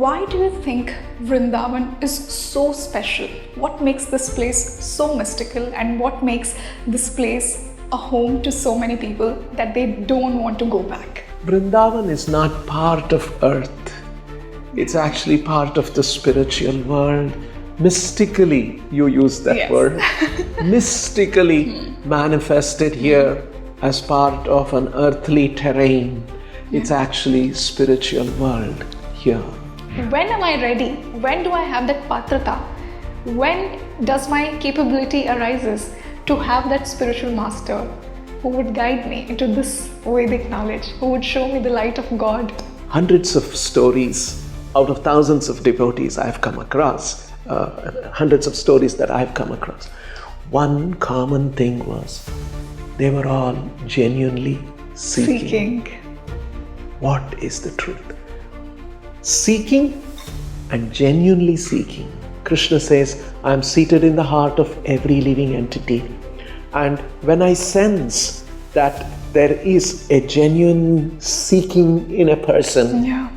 Why do you think Vrindavan is so special? What makes this place so mystical, and what makes this place a home to so many people that they don't want to go back? Vrindavan is not part of earth. It's actually part of the spiritual world. Mystically, you use that word, mystically manifested here as part of an earthly terrain. It's actually spiritual world here. When am I ready? When do I have that patrata? When does my capability arises to have that spiritual master who would guide me into this Vedic knowledge, who would show me the light of God? Hundreds of stories out of thousands of devotees I've come across, hundreds of stories that I've come across. One common thing was they were all genuinely seeking. What is the truth? Seeking and genuinely seeking. Krishna says, I am seated in the heart of every living entity. And when I sense that there is a genuine seeking in a person,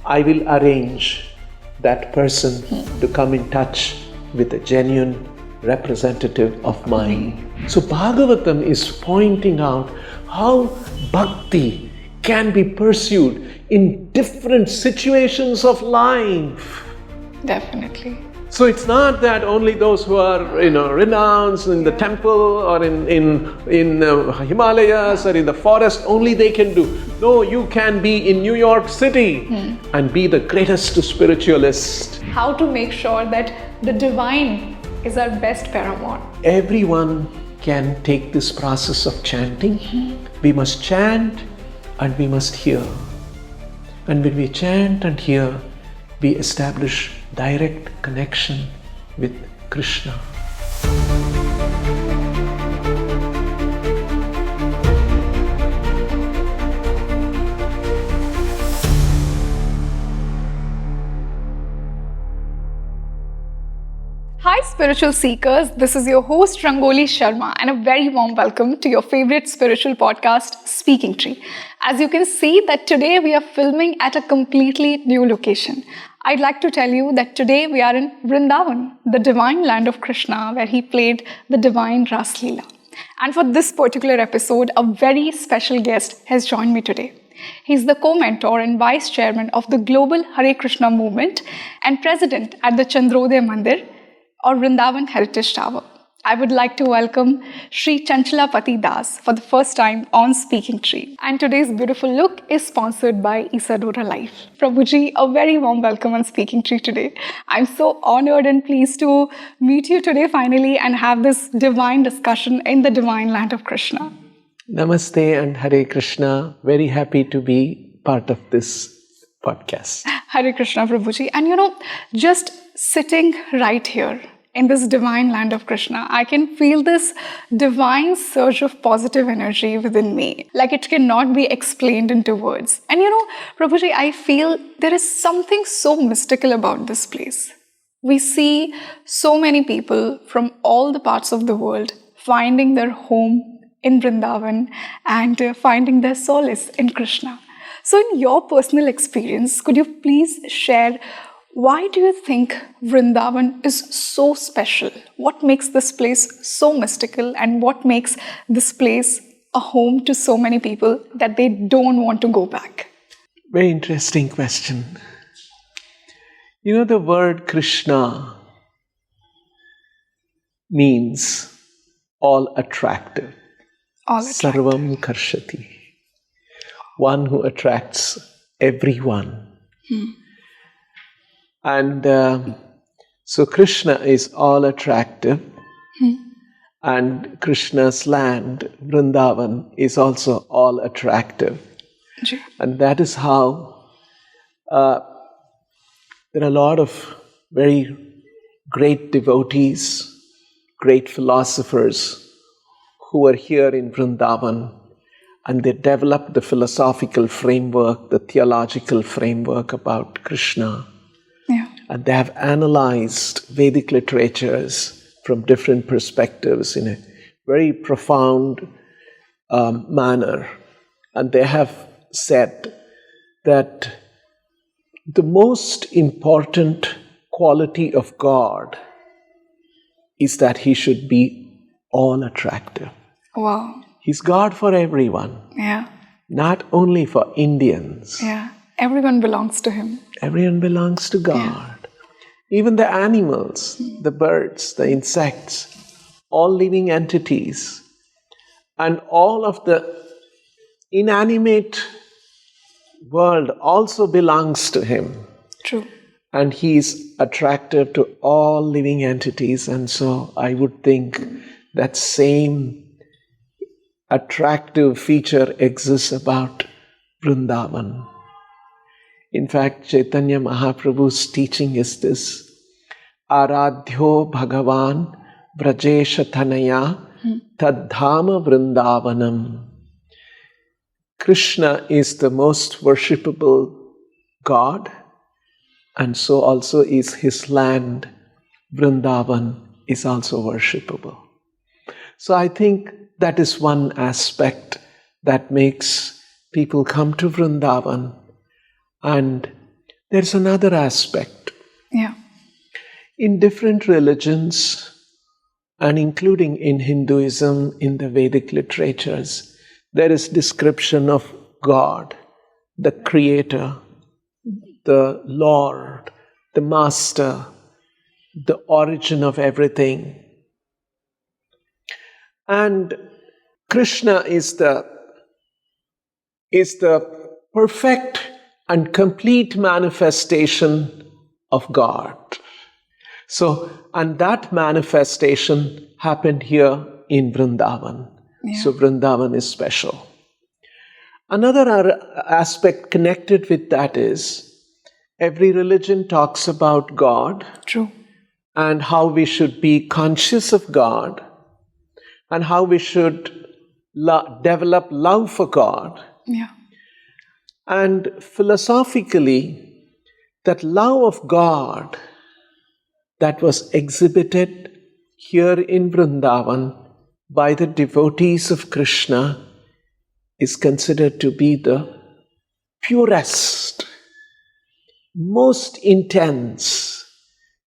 I will arrange that person to come in touch with a genuine representative of mine. So Bhagavatam is pointing out how Bhakti can be pursued in different situations of life. Definitely. So it's not that only those who are, renounced in the temple or in Himalayas or in the forest, only they can do. No, you can be in New York City and be the greatest spiritualist. How to make sure that the divine is our best paramount? Everyone can take this process of chanting. We must chant and we must hear. And when we chant and hear, we establish direct connection with Krishna. Hi spiritual seekers, this is your host Rangoli Sharma and a very warm welcome to your favorite spiritual podcast, Speaking Tree. As you can see that today we are filming at a completely new location. I'd like to tell you that today we are in Vrindavan, the divine land of Krishna, where he played the divine Ras Leela. And for this particular episode, a very special guest has joined me today. He's the co-mentor and vice chairman of the global Hare Krishna movement and president at the Chandrodaya Mandir or Vrindavan Heritage Tower. I would like to welcome Sri Chanchalapathi Dasa for the first time on Speaking Tree. And today's beautiful look is sponsored by Isadora Life. Prabhuji, a very warm welcome on Speaking Tree today. I'm so honored and pleased to meet you today finally and have this divine discussion in the divine land of Krishna. Namaste and Hare Krishna. Very happy to be part of this podcast. Hare Krishna, Prabhuji. And just sitting right here in this divine land of Krishna, I can feel this divine surge of positive energy within me. Like it cannot be explained into words. And Prabhuji, I feel there is something so mystical about this place. We see so many people from all the parts of the world finding their home in Vrindavan and finding their solace in Krishna. So in your personal experience, could you please share why do you think Vrindavan is so special? What makes this place so mystical, and what makes this place a home to so many people that they don't want to go back? Very interesting question. The word Krishna means all attractive. All attractive. Sarvam karshati. One who attracts everyone. And so Krishna is all attractive, and Krishna's land, Vrindavan, is also all attractive. And that is how there are a lot of very great devotees, great philosophers who are here in Vrindavan, and they developed the philosophical framework, the theological framework about Krishna. And they have analyzed Vedic literatures from different perspectives in a very profound manner. And they have said that the most important quality of God is that He should be all attractive. Wow. He's God for everyone. Yeah. Not only for Indians. Yeah. Everyone belongs to Him. Everyone belongs to God. Yeah. Even the animals, the birds, the insects, all living entities, and all of the inanimate world also belongs to Him. True. And He is attractive to all living entities. And so I would think that same attractive feature exists about Vrindavan. In fact, Chaitanya Mahaprabhu's teaching is this: Aradhyo Bhagavan Vrajesha Tanaya Tadhama Vrindavanam. Krishna is the most worshipable God, and so also is His land. Vrindavan is also worshipable. So I think that is one aspect that makes people come to Vrindavan. And there's another aspect. Yeah. In different religions, and including in Hinduism, in the Vedic literatures, there is description of God, the Creator, the Lord, the Master, the origin of everything. And Krishna is the perfect and complete manifestation of God. So, and that manifestation happened here in Vrindavan. Yeah. So Vrindavan is special. Another aspect connected with that is every religion talks about God. True. And how we should be conscious of God, and how we should develop love for God. Yeah. And philosophically, that love of God that was exhibited here in Vrindavan by the devotees of Krishna is considered to be the purest, most intense,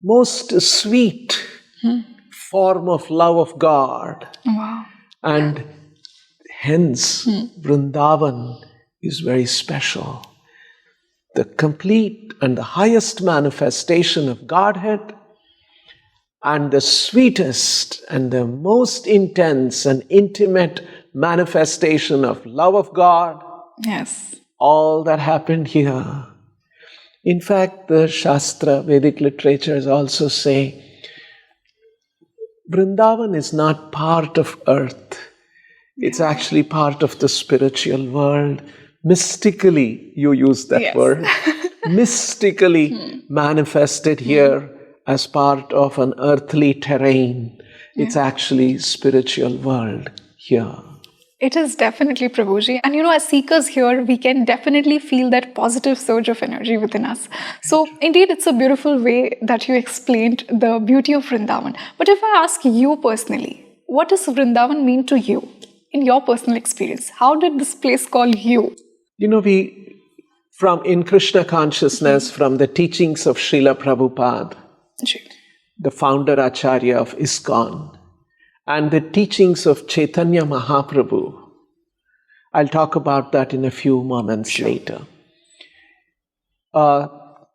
most sweet form of love of God. Wow. And hence, Vrindavan is very special. The complete and the highest manifestation of Godhead, and the sweetest and the most intense and intimate manifestation of love of God. Yes. All that happened here. In fact, the Shastra, Vedic literatures also say, Vrindavan is not part of earth. It's actually part of the spiritual world. Mystically, you use that word, mystically manifested here as part of an earthly terrain. It's actually spiritual world here. It is definitely, Prabhuji. And as seekers here, we can definitely feel that positive surge of energy within us. So, indeed, it's a beautiful way that you explained the beauty of Vrindavan. But if I ask you personally, what does Vrindavan mean to you in your personal experience? How did this place call you? In Krishna Consciousness, from the teachings of Srila Prabhupada, the founder Acharya of ISKCON, and the teachings of Chaitanya Mahaprabhu. I'll talk about that in a few moments later.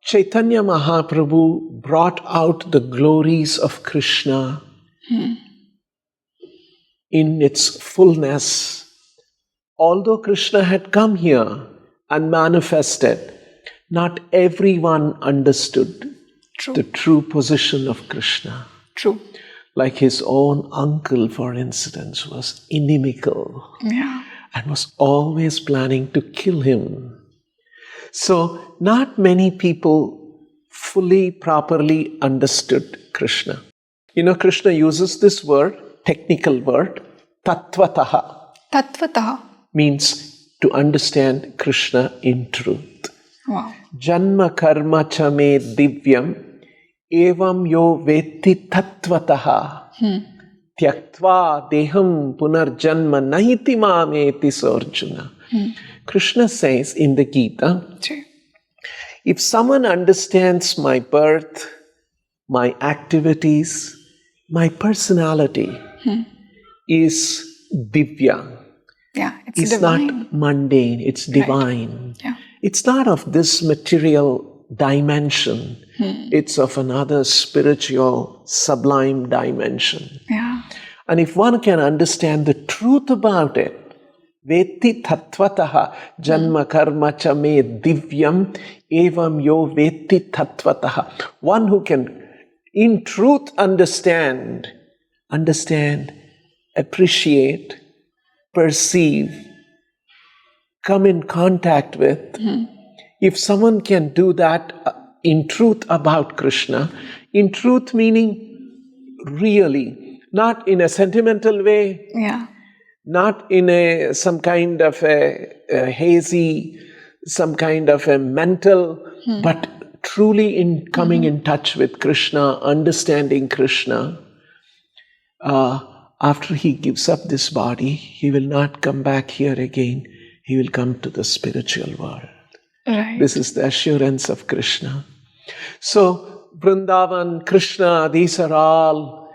Chaitanya Mahaprabhu brought out the glories of Krishna in its fullness. Although Krishna had come here and manifested, not everyone understood the true position of Krishna. True. Like his own uncle, for instance, was inimical and was always planning to kill him. So, not many people fully, properly understood Krishna. Krishna uses this word, technical word, Tatvatah. Tatvatah Means to understand Krishna in truth. Wow. Janma karma cha me divyam evam yo veti tatvatah tyaktva deham punarjanma nahiti mameti sorjuna. Krishna says in the Gita, If someone understands my birth, my activities, my personality is divya. Yeah, It's divine. not mundane, it's divine. Right. Yeah. It's not of this material dimension. It's of another spiritual, sublime dimension. Yeah. And if one can understand the truth about it, Veti Tatvatah Janma Karma Cha Me Divyam Evam Yo Veti Tatvatah. One who can in truth understand, appreciate, perceive, come in contact with. If someone can do that in truth about Krishna, in truth meaning really, not in a sentimental way, Yeah. not in some kind of a hazy, some kind of a mental, but truly in coming in touch with Krishna, understanding Krishna. After he gives up this body, he will not come back here again. He will come to the spiritual world. Right. This is the assurance of Krishna. So, Vrindavan, Krishna, these are all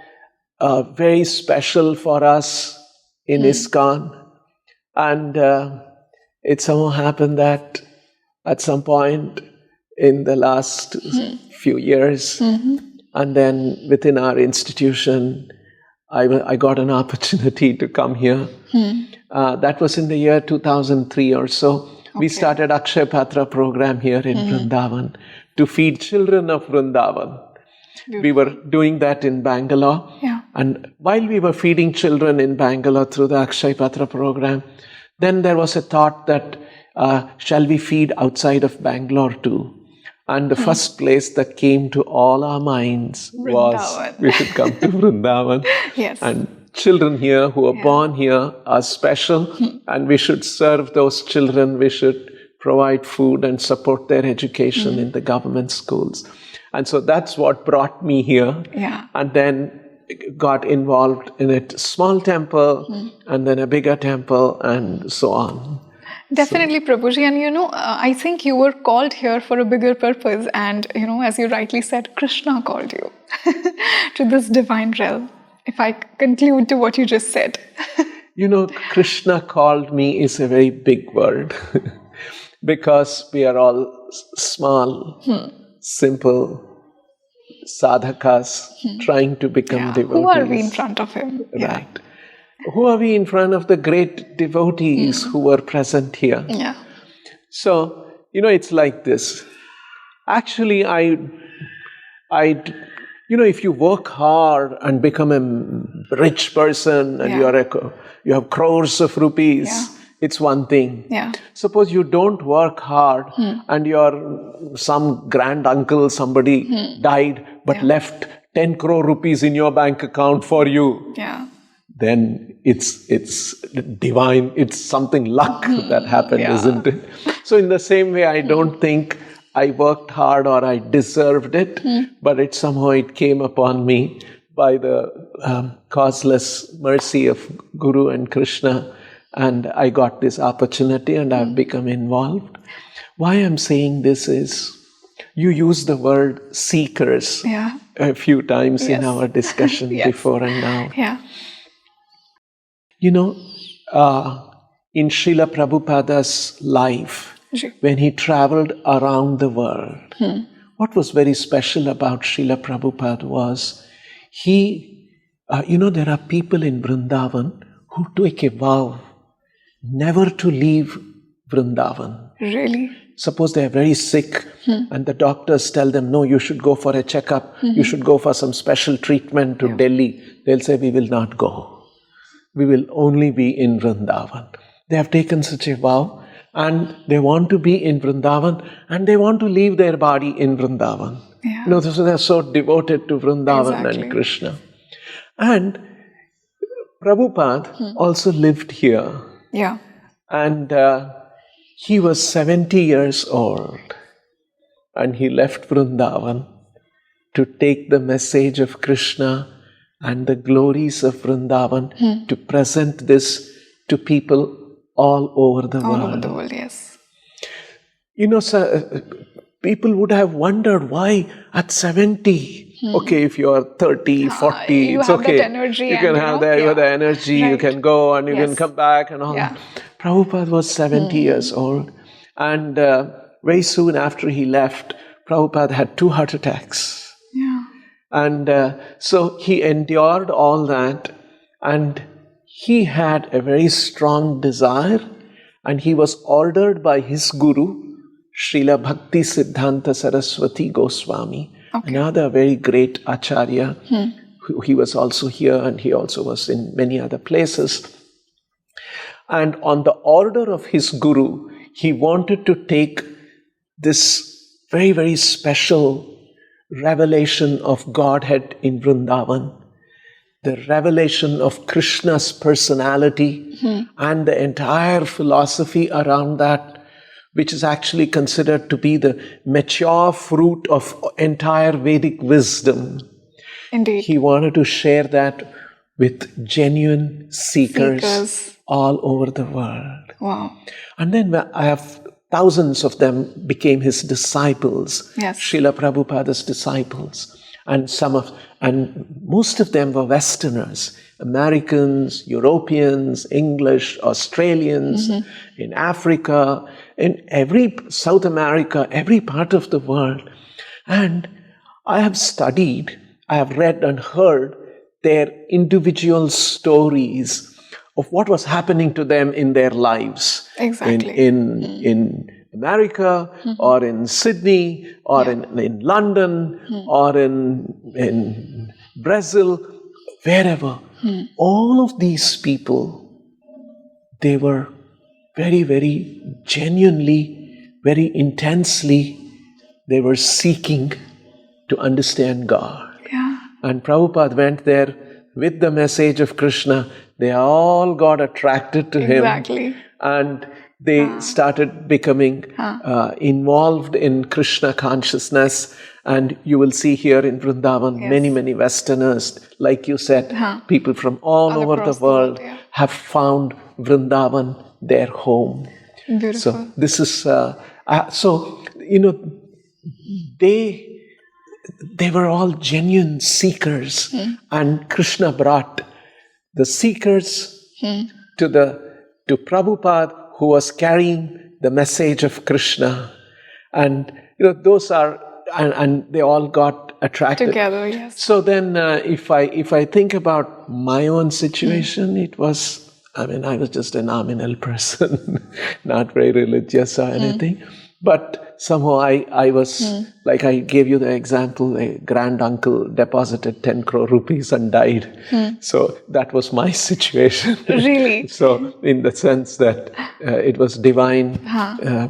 very special for us in ISKCON. And it somehow happened that at some point in the last few years, and then within our institution, I got an opportunity to come here. That was in the year 2003 or so. We started Akshay Patra program here in Vrindavan to feed children of Vrindavan. We were doing that in Bangalore. Yeah. And while we were feeding children in Bangalore through the Akshay Patra program, then there was a thought that shall we feed outside of Bangalore too? And the first place that came to all our minds was Vrindavan. we should come to Vrindavan. Yes. And children here who are born here are special, and we should serve those children. We should provide food and support their education in the government schools. And so that's what brought me here. Yeah. And then got involved in a small temple, and then a bigger temple, and so on. Definitely, Prabhuji. And I think you were called here for a bigger purpose. And, as you rightly said, Krishna called you to this divine realm. If I conclude to what you just said. Krishna called me is a very big word because we are all small, simple sadhakas trying to become devotees. Who are we in front of him? Right. Who are we in front of the great devotees who were present here? Yeah. So, it's like this. Actually, if you work hard and become a rich person and you have crores of rupees, it's one thing. Yeah. Suppose you don't work hard and your some grand uncle, somebody died but left 10 crore rupees in your bank account for you. Yeah. Then it's divine, it's something luck that happened, isn't it? So in the same way, I don't think I worked hard or I deserved it, but it came upon me by the causeless mercy of Guru and Krishna, and I got this opportunity and I've become involved. Why I'm saying this is, you use the word seekers a few times in our discussion before and now. Yeah. In Srila Prabhupada's life, when he traveled around the world, what was very special about Srila Prabhupada was, there are people in Vrindavan who take a vow never to leave Vrindavan. Really? Suppose they are very sick and the doctors tell them, no, you should go for a checkup, you should go for some special treatment to Delhi. They'll say, we will not go. We will only be in Vrindavan. They have taken such a vow and they want to be in Vrindavan and they want to leave their body in Vrindavan. Yeah. So they are so devoted to Vrindavan and Krishna. And Prabhupada also lived here. Yeah. And he was 70 years old and he left Vrindavan to take the message of Krishna and the glories of Vrindavan to present this to people all over the world. All over the world, yes. people would have wondered why at 70, okay, if you are 30, 40, you it's have okay. that energy You can have the energy, you Right. can go and you can Yes. come back and all. Yeah. Prabhupada was 70 years old, and very soon after he left, Prabhupada had 2 heart attacks. Yeah. And so he endured all that, and he had a very strong desire, and he was ordered by his guru, Srila Bhakti Siddhanta Saraswati Goswami, another very great acharya. He was also here, and he also was in many other places. And on the order of his guru, he wanted to take this very, very special revelation of Godhead in Vrindavan, the revelation of Krishna's personality, and the entire philosophy around that, which is actually considered to be the mature fruit of entire Vedic wisdom. Indeed. He wanted to share that with genuine seekers all over the world. Wow. And then I have thousands of them became his disciples, Yes. Srila Prabhupada's disciples. And most of them were Westerners, Americans, Europeans, English, Australians, in Africa, in South America, every part of the world. And I have studied, I have read and heard their individual stories of what was happening to them in their lives. Exactly. In America, or in Sydney, or in London, or in Brazil, wherever. All of these people, they were very, very genuinely, very intensely, they were seeking to understand God. Yeah. And Prabhupada went there with the message of Krishna. They all got attracted to him. Exactly. And they started becoming involved in Krishna consciousness. And you will see here in Vrindavan, many, many Westerners, like you said, people from all over the world have found Vrindavan their home. Beautiful. So this is, they were all genuine seekers. And Krishna brought the seekers to Prabhupada, who was carrying the message of Krishna. And, those are, and they all got attracted. Together, yes. So then, if I think about my own situation, it was, I was just a nominal person, not very religious or anything. But somehow I was, like I gave you the example, a granduncle deposited 10 crore rupees and died. So that was my situation. Really? So in the sense that it was divine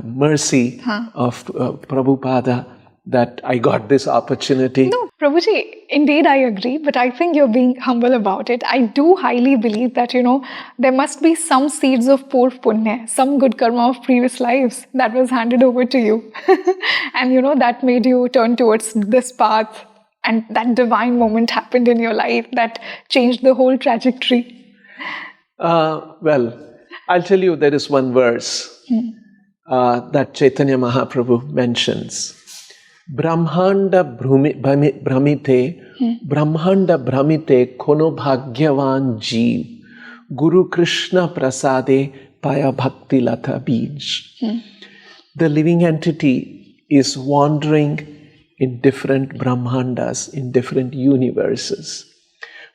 mercy of Prabhupada that I got this opportunity. No, Prabhuji, indeed I agree, but I think you're being humble about it. I do highly believe that, there must be some seeds of poor punya, some good karma of previous lives that was handed over to you. And, that made you turn towards this path. And that divine moment happened in your life that changed the whole trajectory. Well, I'll tell you, there is one verse that Chaitanya Mahaprabhu mentions. Brahmanda Brahmite kono bhagyavan jeev Guru Krishna prasade paya bhakti latha bij. The living entity is wandering in different Brahmandas, in different universes.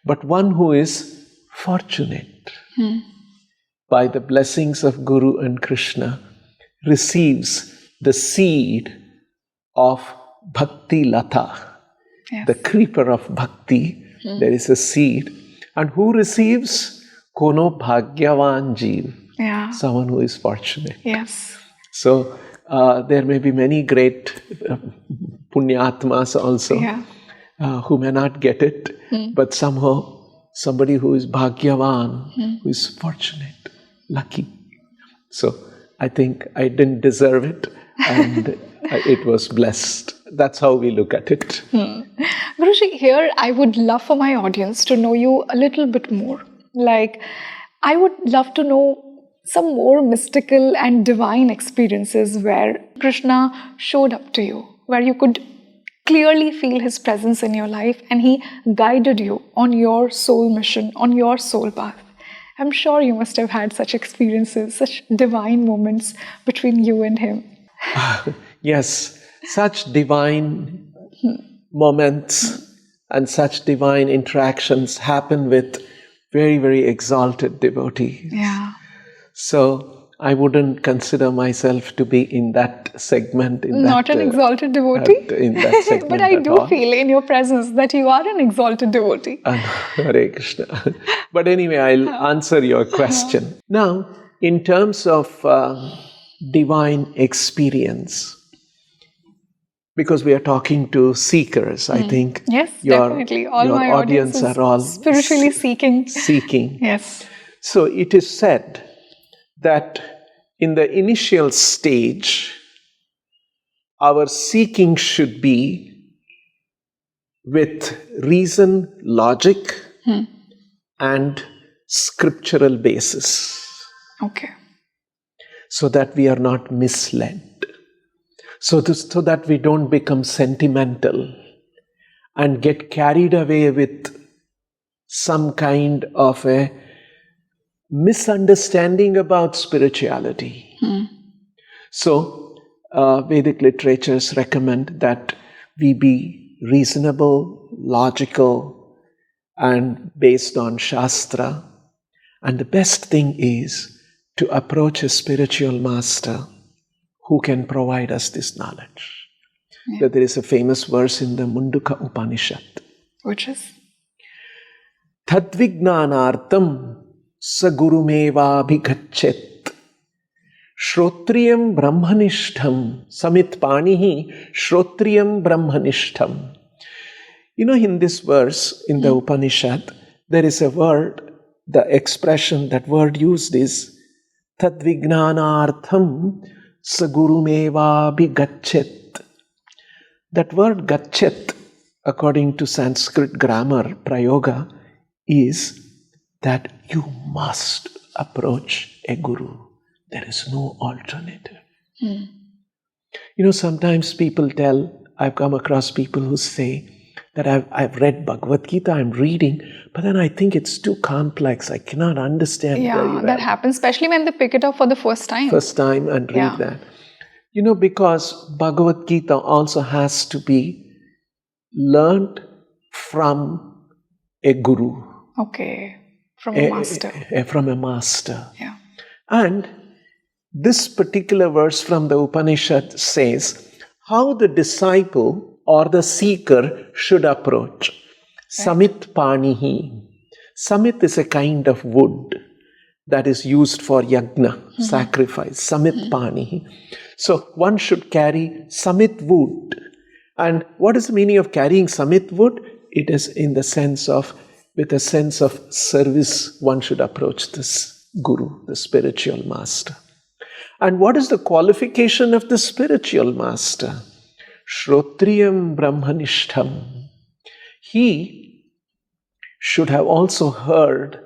But one who is fortunate by the blessings of Guru and Krishna receives the seed of Bhakti Latha, the creeper of Bhakti. There is a seed. And who receives? Kono Bhagyavan Jeev. Someone who is fortunate. Yes. So there may be many great punyatmas also who may not get it, but somehow somebody who is Bhagyavan, who is fortunate, lucky. So I think I didn't deserve it, and it was blessed. That's how we look at it. Guruji, here I would love for my audience to know you a little bit more. Like, I would love to know some more mystical and divine experiences where Krishna showed up to you, where you could clearly feel his presence in your life and he guided you on your soul mission, on your soul path. I'm sure you must have had such experiences, such divine moments between you and him. Yes, such divine moments and such divine interactions happen with very, very exalted devotees. Yeah. So I wouldn't consider myself to be in that segment. Not an exalted devotee? In that segment. But I do feel in your presence that you are an exalted devotee. Hare Krishna. But anyway, I'll answer your question. Now, in terms of divine experience, because we are talking to seekers, I think yes, definitely. All your my audience are all spiritually seeking. Yes. So it is said that in the initial stage, our seeking should be with reason, logic, and scriptural basis. Okay. So that we are not misled. So that we don't become sentimental and get carried away with some kind of a misunderstanding about spirituality. So, Vedic literatures recommend that we be reasonable, logical, and based on Shastra. And the best thing is to approach a spiritual master who can provide us this knowledge. Yeah. There is a famous verse in the Munduka Upanishad. Which is? Tadvignanartam sagurumeva bhigachet shrotriyam brahmanishtham samitpanihi shrotriyam brahmanishtham. You know, in this verse, in the Upanishad, there is a word, the expression, that word used is Tadvignanartham sagurumeva bhigachet. That word gachet, according to Sanskrit grammar, prayoga, is that you must approach a guru. There is no alternative. You know, sometimes people I've come across people who say that I've read Bhagavad Gita, I'm reading, but then I think it's too complex. I cannot understand very well. Yeah, that happens, especially when they pick it up for the first time. And read that. You know, because Bhagavad Gita also has to be learned from a guru. Okay, from a master. From a master. Yeah. And this particular verse from the Upanishad says how the disciple or the seeker should approach. Right. Samit panihi. Samit is a kind of wood that is used for yajna, sacrifice. Samit panihi. So one should carry samit wood. And what is the meaning of carrying samit wood? It is in the sense of, with a sense of service, one should approach this guru, the spiritual master. And what is the qualification of the spiritual master? Shrotriyam Brahmanishtham. He should have also heard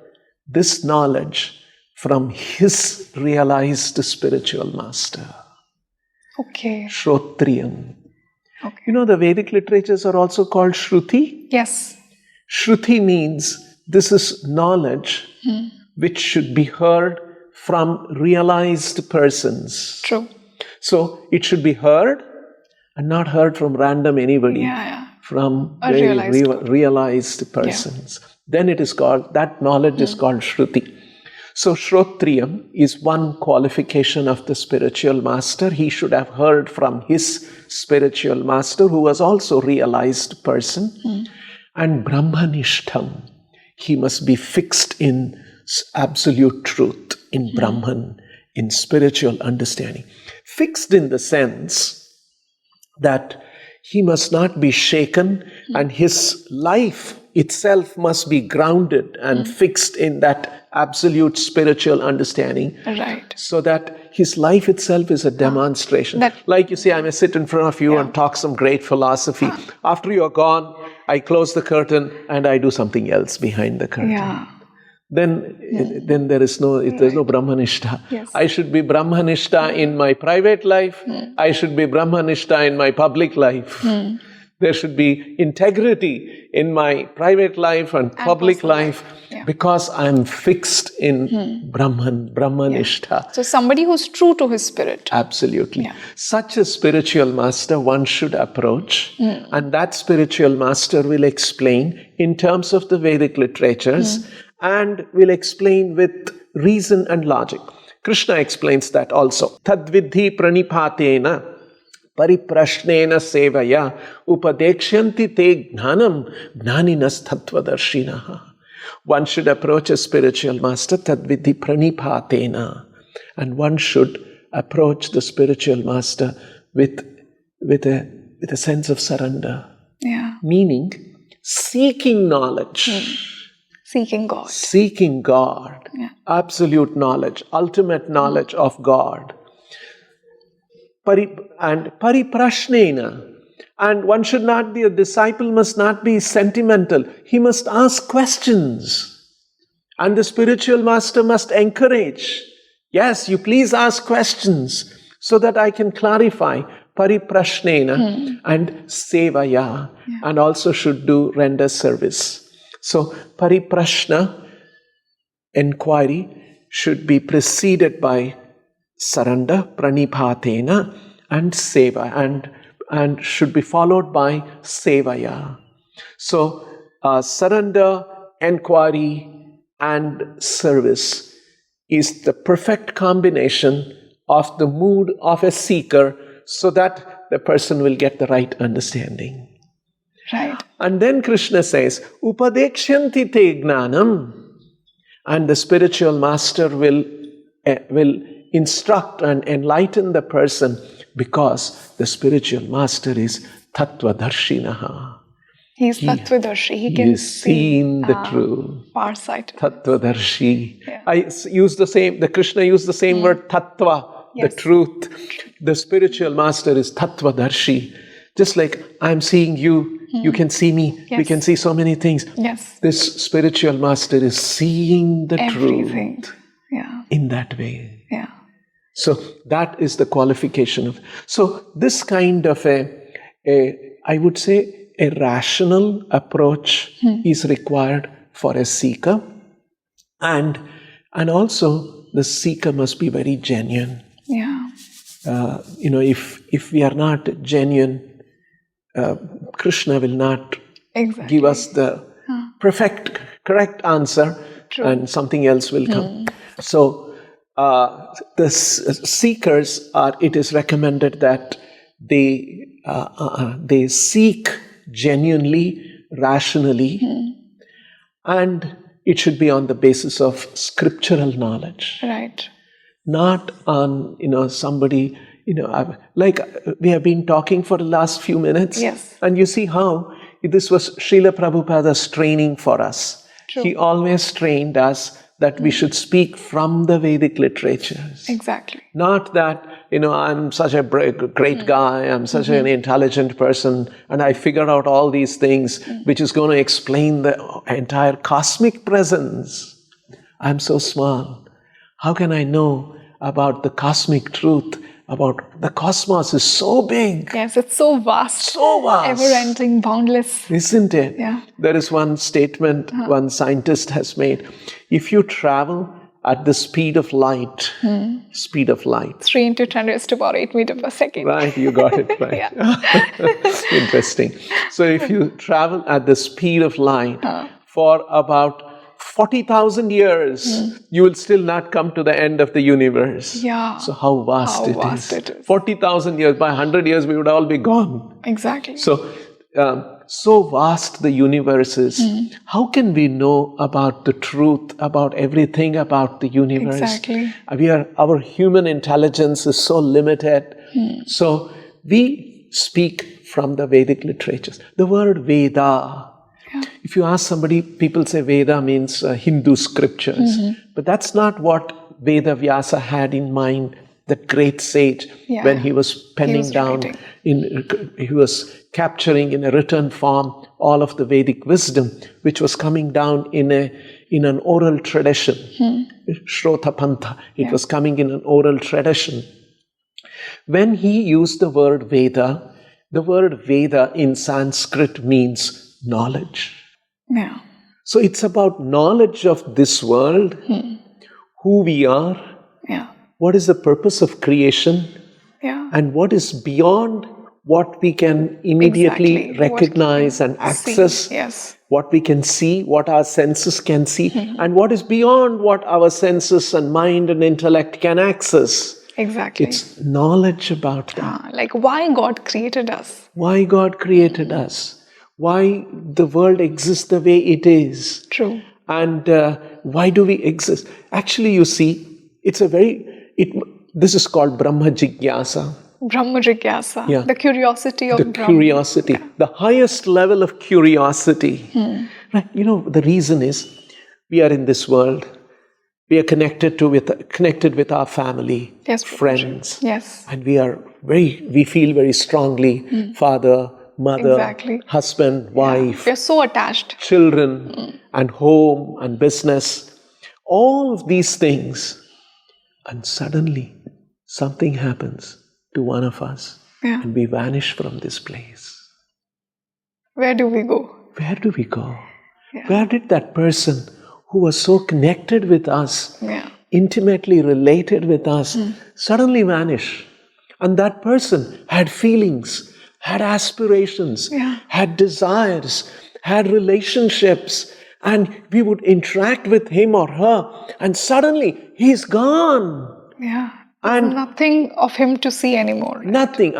this knowledge from his realized spiritual master. Okay. Shrotriyam. Okay. You know, the Vedic literatures are also called Shruti. Yes. Shruti means this is knowledge which should be heard from realized persons. True. So it should be heard and not heard from random anybody. From very realized persons. Then it is called, that knowledge is called Shruti. So Shrotriyam is one qualification of the spiritual master. He should have heard from his spiritual master, who was also a realized person. And Brahmanishtham, he must be fixed in absolute truth, in Brahman, in spiritual understanding. Fixed in the sense that he must not be shaken and his life itself must be grounded and fixed in that absolute spiritual understanding. Right. So that his life itself is a demonstration. Like you say, I may sit in front of you and talk some great philosophy. After you're gone, I close the curtain and I do something else behind the curtain. then there is no, there's no Brahmanishtha. Yes. I should be Brahmanishtha in my private life. I should be Brahmanishtha in my public life. There should be integrity in my private life and public life, because I'm fixed in Brahmanishtha. So somebody who's true to his spirit. Absolutely. Such a spiritual master one should approach, and that spiritual master will explain in terms of the Vedic literatures and will explain with reason and logic. Krishna explains that also. Tadvidhi pranipatena pariprashnena sevaya upadekshanti te gnanam gnaninas tatvadarshinaha. One should approach a spiritual master tadvidhi pranipatena, and one should approach the spiritual master with a sense of surrender. Meaning seeking knowledge. Seeking God. Seeking God. Absolute knowledge, ultimate knowledge of God. And pariprashnena. And one should not be, a disciple must not be sentimental. He must ask questions. And the spiritual master must encourage. Yes, you please ask questions so that I can clarify. Pariprashnena and sevaya. And also should render service. So, pariprashna, inquiry, should be preceded by surrender, pranipatena, and seva, and should be followed by sevaya. So, surrender, inquiry, and service is the perfect combination of the mood of a seeker, so that the person will get the right understanding. Right. And then Krishna says, Upadekshanti te gnanam, and the spiritual master will instruct and enlighten the person, because the spiritual master is Tatvadarshinaha. He's Tatvadarshi. He can see the truth. Farsighted. Tatvadarshi. Krishna used the same word, Tattva, the truth. The spiritual master is Tatvadarshi. Just like I'm seeing you, you can see me, we can see so many things. Yes. This spiritual master is seeing the truth in that way. So that is the qualification of. So this kind of I would say, a rational approach is required for a seeker, and also the seeker must be very genuine. If we are not genuine, Krishna will not give us the correct answer, and something else will come. So the seekers it is recommended that they seek genuinely, rationally, and it should be on the basis of scriptural knowledge. Right. Not on, somebody, like we have been talking for the last few minutes. Yes. And you see how this was Srila Prabhupada's training for us. True. He always trained us that we should speak from the Vedic literatures. Exactly. Not that, I'm such a great guy, I'm such an intelligent person, and I figured out all these things, which is going to explain the entire cosmic presence. I'm so small. How can I know about the cosmic truth? About the cosmos is so big. Yes, it's so vast. So vast. Ever-ending, boundless. Isn't it? Yeah. There is one statement one scientist has made. If you travel at the speed of light, 3 into 10 raised to power 8 meters per second. Right, you got it right. Interesting. So if you travel at the speed of light for about 40,000 years, you will still not come to the end of the universe. Yeah. So how vast it is. 40,000 years, by 100 years we would all be gone. Exactly. So, so vast the universe is. How can we know about the truth, about everything about the universe? Exactly. Our human intelligence is so limited. So we speak from the Vedic literatures. The word Veda, if you ask somebody, people say Veda means Hindu scriptures. But that's not what Veda Vyasa had in mind that great sage, when he was penning down, he was capturing in a written form all of the Vedic wisdom, which was coming down in an oral tradition. Shrota Pantha. It was coming in an oral tradition. When he used the word Veda in Sanskrit means knowledge. Yeah. So it's about knowledge of this world, who we are, what is the purpose of creation, and what is beyond what we can immediately recognize and access, what we can see, what our senses can see, and what is beyond what our senses and mind and intellect can access. Exactly. It's knowledge about that. Like why God created us. Why God created us. Why the world exists the way it is. True. And why do we exist? Actually, you see, this is called Brahmajigyasa. Brahmajigyasa. Yeah. The curiosity of the Brahma. Curiosity. Yeah. The highest level of curiosity. Right? You know, the reason is we are in this world. We are connected with our family, friends. Yes. And we feel very strongly, father, mother, husband, wife. We are so attached. Children, and home, and business. All of these things. And suddenly, something happens to one of us. And we vanish from this place. Where do we go? Where do we go? Where did that person who was so connected with us, intimately related with us, suddenly vanish? And that person had feelings, had aspirations, had desires, had relationships, and we would interact with him or her, and suddenly he's gone. Yeah. And nothing of him to see anymore. Right? Nothing,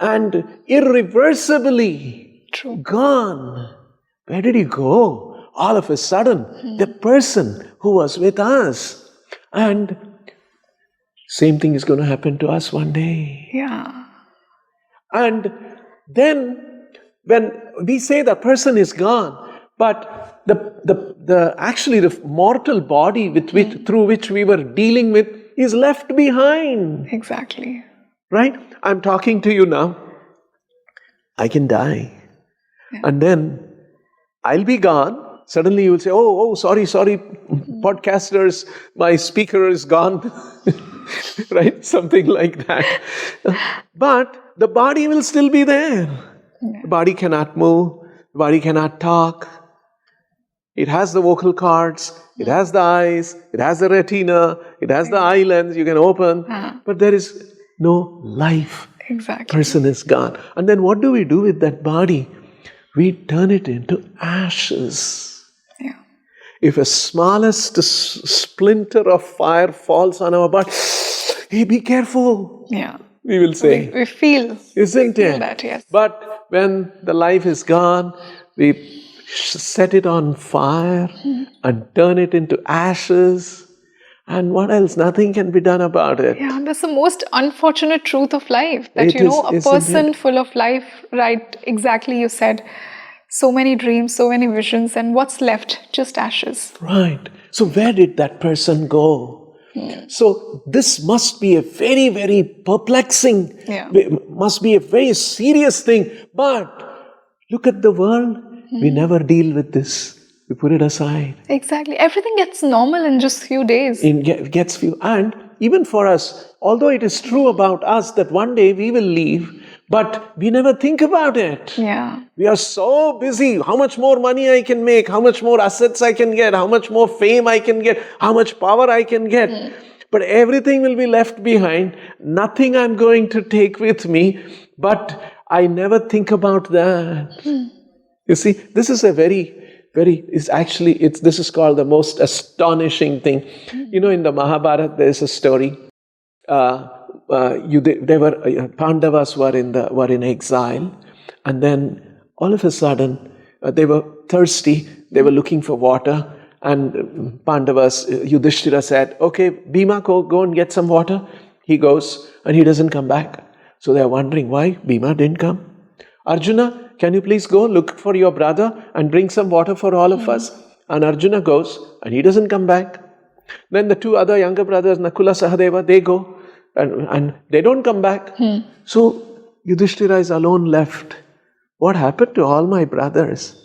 and irreversibly gone. Where did he go? All of a sudden, the person who was with us. And same thing is going to happen to us one day. Yeah. And then when we say the person is gone, but the mortal body through which we were dealing with is left behind. Exactly. Right? I'm talking to you now. I can die. And then I'll be gone. Suddenly you will say, oh, sorry, podcasters, my speaker is gone. Right? Something like that. But the body will still be there. The body cannot move. The body cannot talk. It has the vocal cords. It has the eyes. It has the retina. It has the eye lens you can open. But there is no life. Exactly. Person is gone. And then what do we do with that body? We turn it into ashes. Yeah. If a smallest splinter of fire falls on our body, hey, be careful. Yeah. We will say. We feel. Isn't it? That, yes. But when the life is gone, we set it on fire and turn it into ashes. And what else? Nothing can be done about it. Yeah, that's the most unfortunate truth of life. That, a person full of life, right, exactly you said, so many dreams, so many visions, and what's left? Just ashes. Right. So where did that person go? So this must be a very, very perplexing, must be a very serious thing. But look at the world. We never deal with this. We put it aside. Exactly. Everything gets normal in just few days. Gets few. And even for us, although it is true about us that one day we will leave, but we never think about it. Yeah. We are so busy. How much more money I can make, how much more assets I can get, how much more fame I can get, how much power I can get. But everything will be left behind. Nothing I'm going to take with me. But I never think about that. You see, this is a this is called the most astonishing thing. In the Mahabharata, there is a story. Pandavas were in exile, and then all of a sudden they were thirsty. They were looking for water, and Pandavas, Yudhishthira said, "Okay, Bhima, go and get some water." He goes, and he doesn't come back. So they are wondering why Bhima didn't come. Arjuna, can you please go look for your brother and bring some water for all of us? And Arjuna goes, and he doesn't come back. Then the two other younger brothers, Nakula, Sahadeva, they go. and they don't come back. So Yudhishthira is alone left. What happened to all my brothers?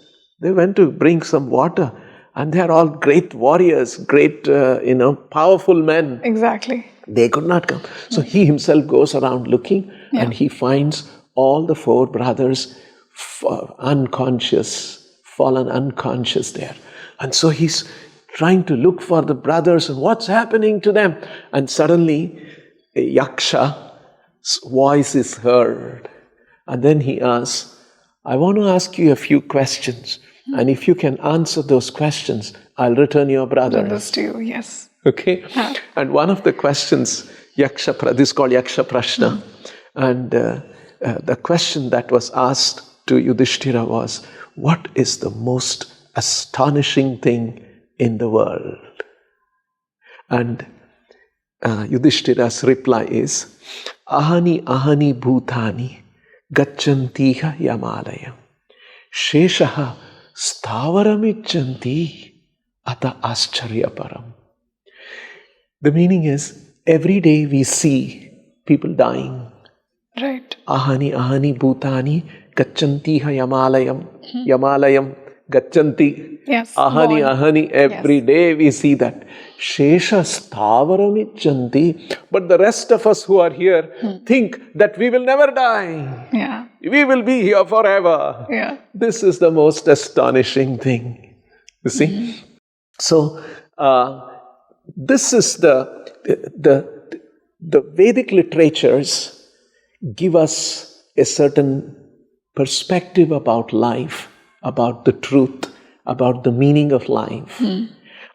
They went to bring some water, and they are all great warriors, great, powerful men. Exactly. They could not come. So he himself goes around looking, and he finds all the 4 brothers fallen unconscious there. And so he's trying to look for the brothers and what's happening to them. And suddenly a Yaksha's voice is heard. And then he asks, I want to ask you a few questions. And if you can answer those questions, I'll return your brothers. Brothers to you, yes. Okay? And one of the questions, this is called Yaksha Prashna. And the question that was asked to Yudhishthira was, what is the most astonishing thing in the world? And Yudhishthira's reply is, Ahani ahani bhutani gacchantiha yamalayam sheshaha sthavaramicchanti ata ascharyaparam. The meaning is, every day we see people dying. Right. Ahani ahani bhutani gacchantiha yamalayam. Yamalayam gacchanti. Yes. Ahani ahani, every day we see that. Shesha sthavaramicchanti. But the rest of us who are here think that we will never die. Yeah. We will be here forever. Yeah. This is the most astonishing thing. You see? So, this is the Vedic literatures give us a certain perspective about life, about the truth, about the meaning of life.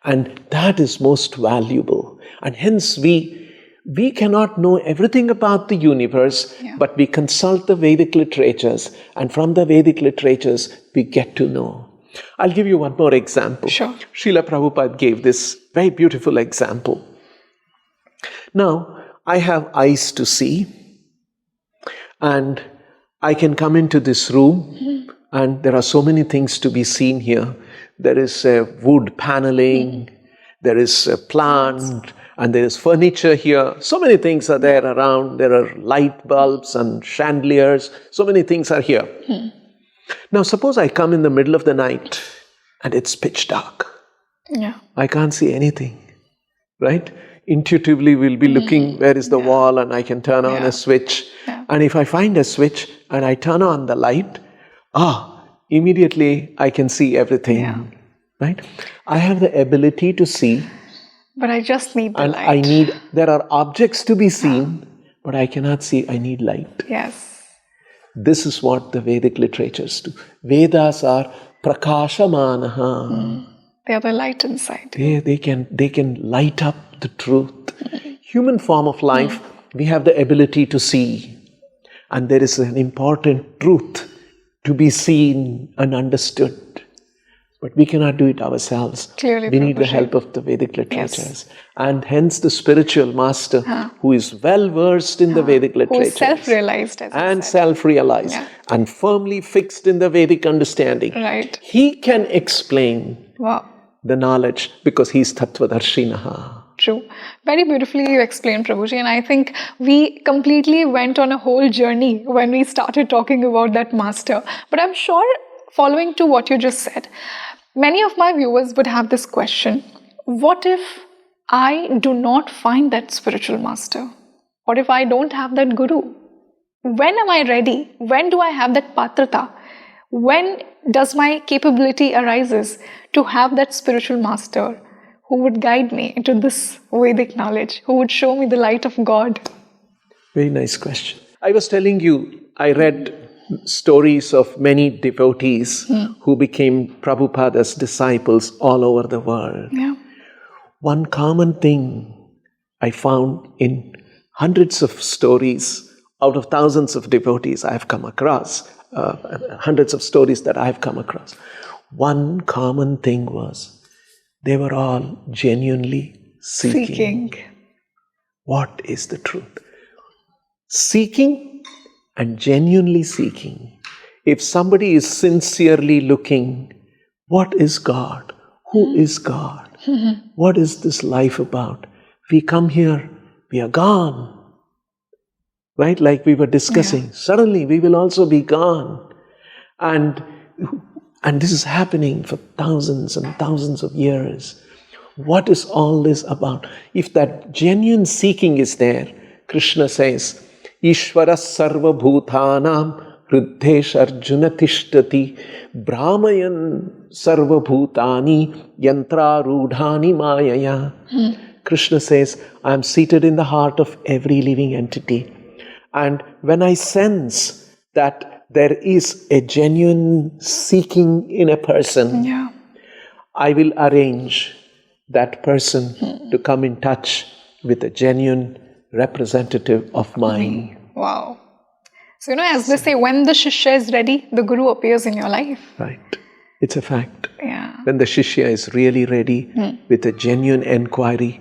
And that is most valuable. And hence we cannot know everything about the universe, but we consult the Vedic literatures, and from the Vedic literatures we get to know. I'll give you one more example. Sure. Srila Prabhupada gave this very beautiful example. Now, I have eyes to see, and I can come into this room, and there are so many things to be seen here. There is wood paneling, there is a plant, and there is furniture here. So many things are there around. There are light bulbs and chandeliers. So many things are here. Now, suppose I come in the middle of the night and it's pitch dark. Yeah. I can't see anything, right? Intuitively, we'll be looking where is the wall, and I can turn on a switch. And if I find a switch and I turn on the light, immediately I can see everything, right? I have the ability to see. But I just need the light. There are objects to be seen, but I cannot see. I need light. Yes. This is what the Vedic literatures do. Vedas are prakashamanaha. They are the light inside. They can light up the truth. Human form of life, we have the ability to see. And there is an important truth to be seen and understood. But we cannot do it ourselves. Clearly, we need the help of the Vedic literatures. And hence the spiritual master who is well versed in the Vedic literatures. Who is self-realized, self-realized and firmly fixed in the Vedic understanding. Right. He can explain the knowledge because he is Tatvadarshinaha. True. Very beautifully you explained, Prabhuji. And I think we completely went on a whole journey when we started talking about that master. But I'm sure, following to what you just said, many of my viewers would have this question. What if I do not find that spiritual master? What if I don't have that guru? When am I ready? When do I have that patrata? When does my capability arises to have that spiritual master who would guide me into this Vedic knowledge, who would show me the light of God? Very nice question. I was telling you, I read stories of many devotees who became Prabhupada's disciples all over the world. Yeah. One common thing I found in hundreds of stories out of thousands of devotees I have come across, hundreds of stories that I have come across. One common thing was they were all genuinely seeking. What is the truth? Seeking and genuinely seeking. If somebody is sincerely looking, what is God? Who is God? What is this life about? We come here, we are gone. right? Like we were discussing. Suddenly we will also be gone. And this is happening for thousands and thousands of years. What is all this about? If that genuine seeking is there, Krishna says, Ishvara sarva bhutanam hriddesh arjuna tishtati brahmayan sarva bhutani yantra rudhani mayaya. Krishna says, I am seated in the heart of every living entity. And when I sense that there is a genuine seeking in a person, I will arrange that person to come in touch with a genuine representative of mine. Wow. So, as they say, when the Shishya is ready, the Guru appears in your life. Right. It's a fact. Yeah. When the Shishya is really ready with a genuine enquiry,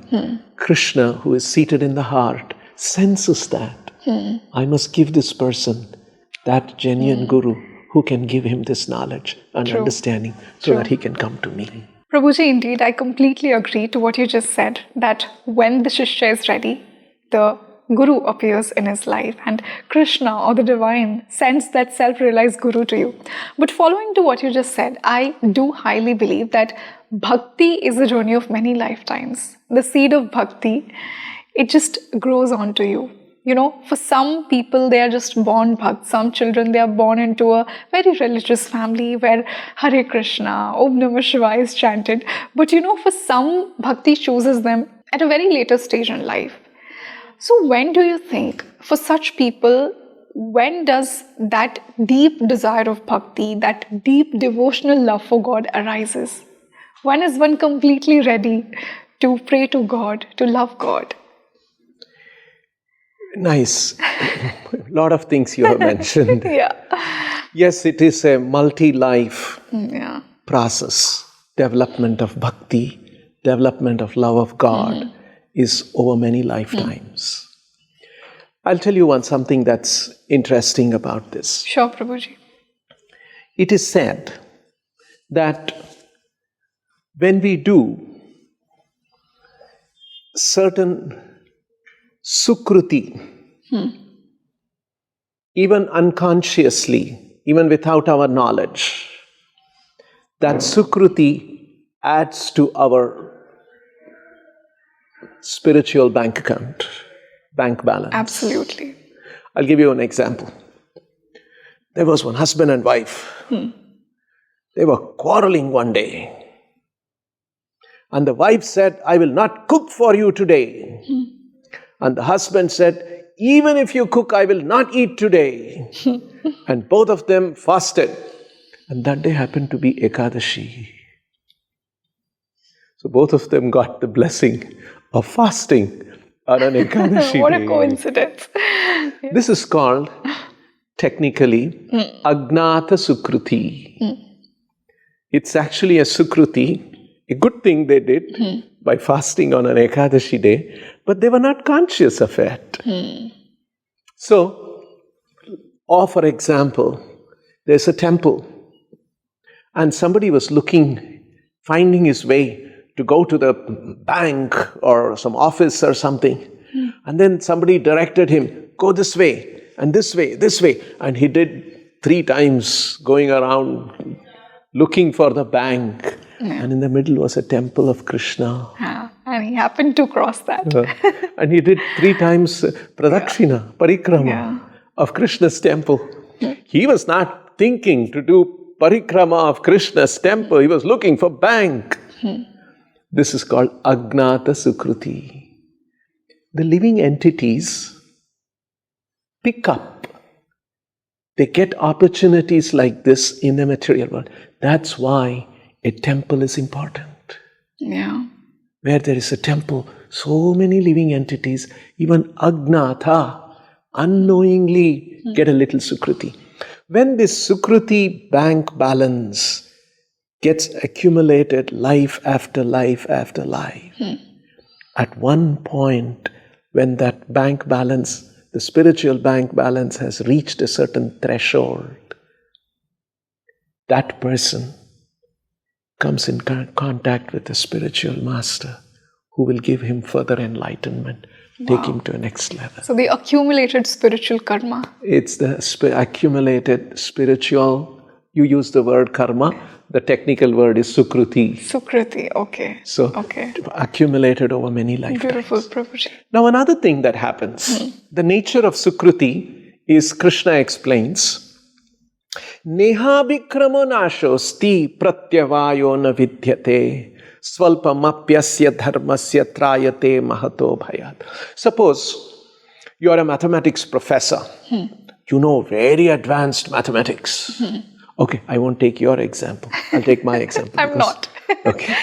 Krishna, who is seated in the heart, senses that. I must give this person that genuine Guru who can give him this knowledge and understanding so that he can come to me. Prabhuji, indeed, I completely agree to what you just said, that when the Shishya is ready, the Guru appears in his life and Krishna or the Divine sends that self-realized Guru to you. But following to what you just said, I do highly believe that Bhakti is a journey of many lifetimes. The seed of Bhakti, it just grows onto you. For some people, they are just born Bhakt. Some children, they are born into a very religious family where Hare Krishna, Om Namah Shivaya is chanted. But for some, Bhakti chooses them at a very later stage in life. So when do you think, for such people, when does that deep desire of Bhakti, that deep devotional love for God arises? When is one completely ready to pray to God, to love God? Nice. A lot of things you have mentioned. Yes, it is a multi-life process. Development of bhakti, development of love of God is over many lifetimes. I'll tell you something that's interesting about this. Sure, Prabhuji. It is said that when we do certain Sukruti, even unconsciously, even without our knowledge, that Sukruti adds to our spiritual bank account, bank balance. Absolutely. I'll give you an example. There was one husband and wife. They were quarreling one day. And the wife said, I will not cook for you today. And the husband said, even if you cook, I will not eat today. And both of them fasted. And that day happened to be Ekadashi. So both of them got the blessing of fasting on an Ekadashi What day. a coincidence. This is called, technically, Agnata Sukruti. It's actually a Sukruti, a good thing they did by fasting on an Ekadashi day, but they were not conscious of it. So, or for example, there's a temple and somebody was finding his way to go to the bank or some office or something. And then somebody directed him, go this way and this way, this way. And he did 3 times going around looking for the bank. And in the middle was a temple of Krishna. And he happened to cross that. And he did 3 times pradakshina, parikrama of Krishna's temple. He was not thinking to do parikrama of Krishna's temple. He was looking for bank. This is called Agnata Sukruti. The living entities pick up. They get opportunities like this in the material world. That's why a temple is important. Where there is a temple, so many living entities, even Agnata, unknowingly get a little Sukruti. When this Sukruti bank balance gets accumulated life after life after life, at one point when that bank balance, the spiritual bank balance has reached a certain threshold, that person comes in contact with the spiritual master who will give him further enlightenment take him to a next level. So the accumulated spiritual karma. It's the accumulated spiritual, you use the word karma, the technical word is sukruti. Sukruti, okay. So, accumulated over many lifetimes. Beautiful, Prabhuji. Now, another thing that happens, the nature of sukruti is, Krishna explains, Neha vikramo nashosti pratyavayo na vidyate swalpamapyasya dharmasya trayate mahato bhayat. Suppose you are a mathematics professor. You know very advanced mathematics. Okay, I won't take your example. I'll take my example. I'm not. Okay.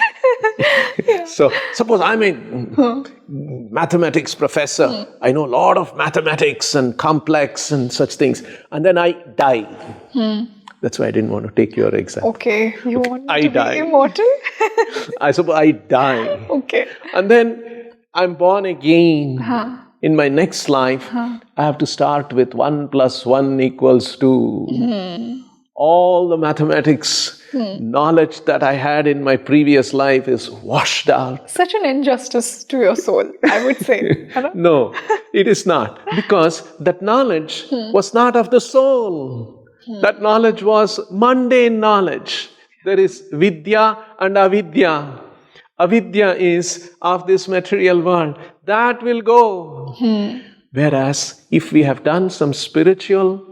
So, suppose I'm a mathematics professor. I know a lot of mathematics and complex and such things. And then I die. That's why I didn't want to take your example. Okay, you want I to die. be immortal? I suppose I die. Okay. And then I'm born again. In my next life, I have to start with 1 + 1 = 2. All the mathematics knowledge that I had in my previous life is washed out. Such an injustice to your soul, I would say. No, it is not. Because that knowledge was not of the soul. That knowledge was mundane knowledge. There is vidya and avidya. Avidya is of this material world. That will go. Whereas if we have done some spiritual,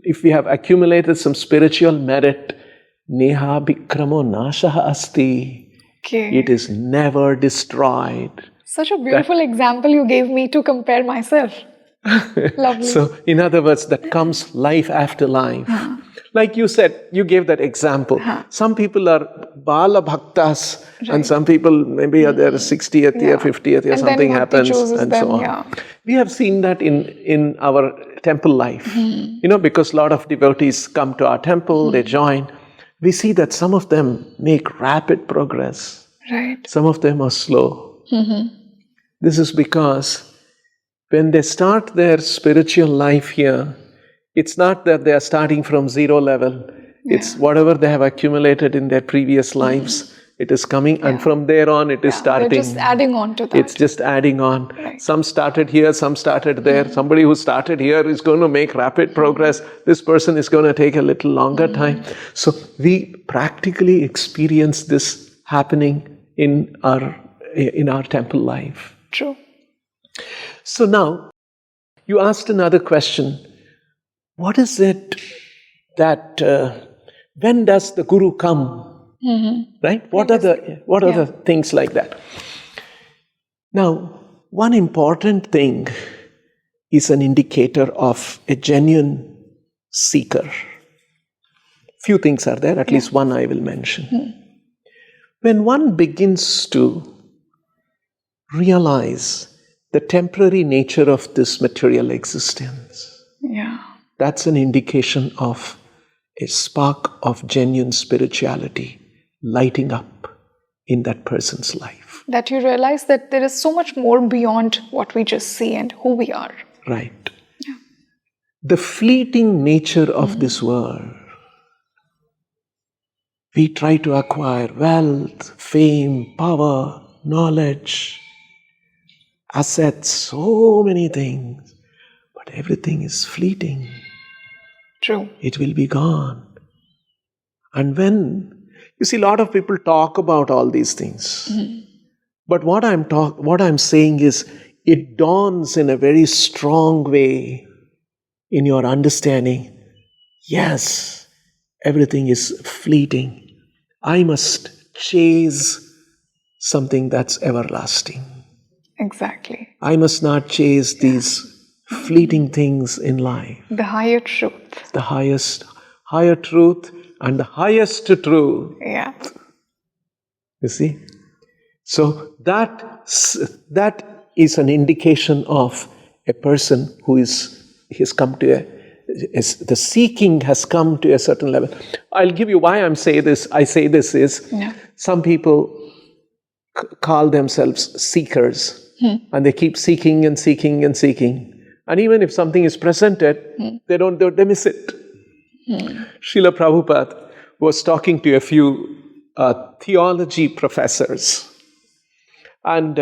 if we have accumulated some spiritual merit, neha vikramo nashaha asti. Okay. It is never destroyed. Such a beautiful example you gave me to compare myself. Lovely. So, in other words, that comes life after life. Like you said, you gave that example. Some people are Bala Bhaktas, and some people maybe are there 60th year, 50th year, and something happens, and them, so on. We have seen that in our temple life. You know, because a lot of devotees come to our temple, they join. We see that some of them make rapid progress. Right. Some of them are slow. This is because when they start their spiritual life here, it's not that they are starting from 0 level. It's whatever they have accumulated in their previous lives. It is coming, and from there on, it is starting. They're just adding on to that. It's just adding on. Right. Some started here, some started there. Somebody who started here is going to make rapid progress. This person is going to take a little longer time. So we practically experience this happening in our temple life. True. So now, you asked another question. What is it that, when does the Guru come? Right? What are the things like that? Now, one important thing is an indicator of a genuine seeker. Few things are there, at least one I will mention. When one begins to realize the temporary nature of this material existence, that's an indication of a spark of genuine spirituality lighting up in that person's life. That you realize that there is so much more beyond what we just see and who we are. Right. The fleeting nature of this world. We try to acquire wealth, fame, power, knowledge, assets, so many things. But everything is fleeting. True. It will be gone. And when, you see, a lot of people talk about all these things. But what I'm saying is, it dawns in a very strong way in your understanding. Yes, everything is fleeting. I must chase something that's everlasting. Exactly. I must not chase these fleeting things in life. The higher truth. The higher truth and the highest truth. Yeah. You see? So that is an indication of a person who has come to the seeking has come to a certain level. I'll give you why I say this is some people call themselves seekers and they keep seeking and seeking and seeking. And even if something is presented, they miss it. Srila Prabhupada was talking to a few theology professors. And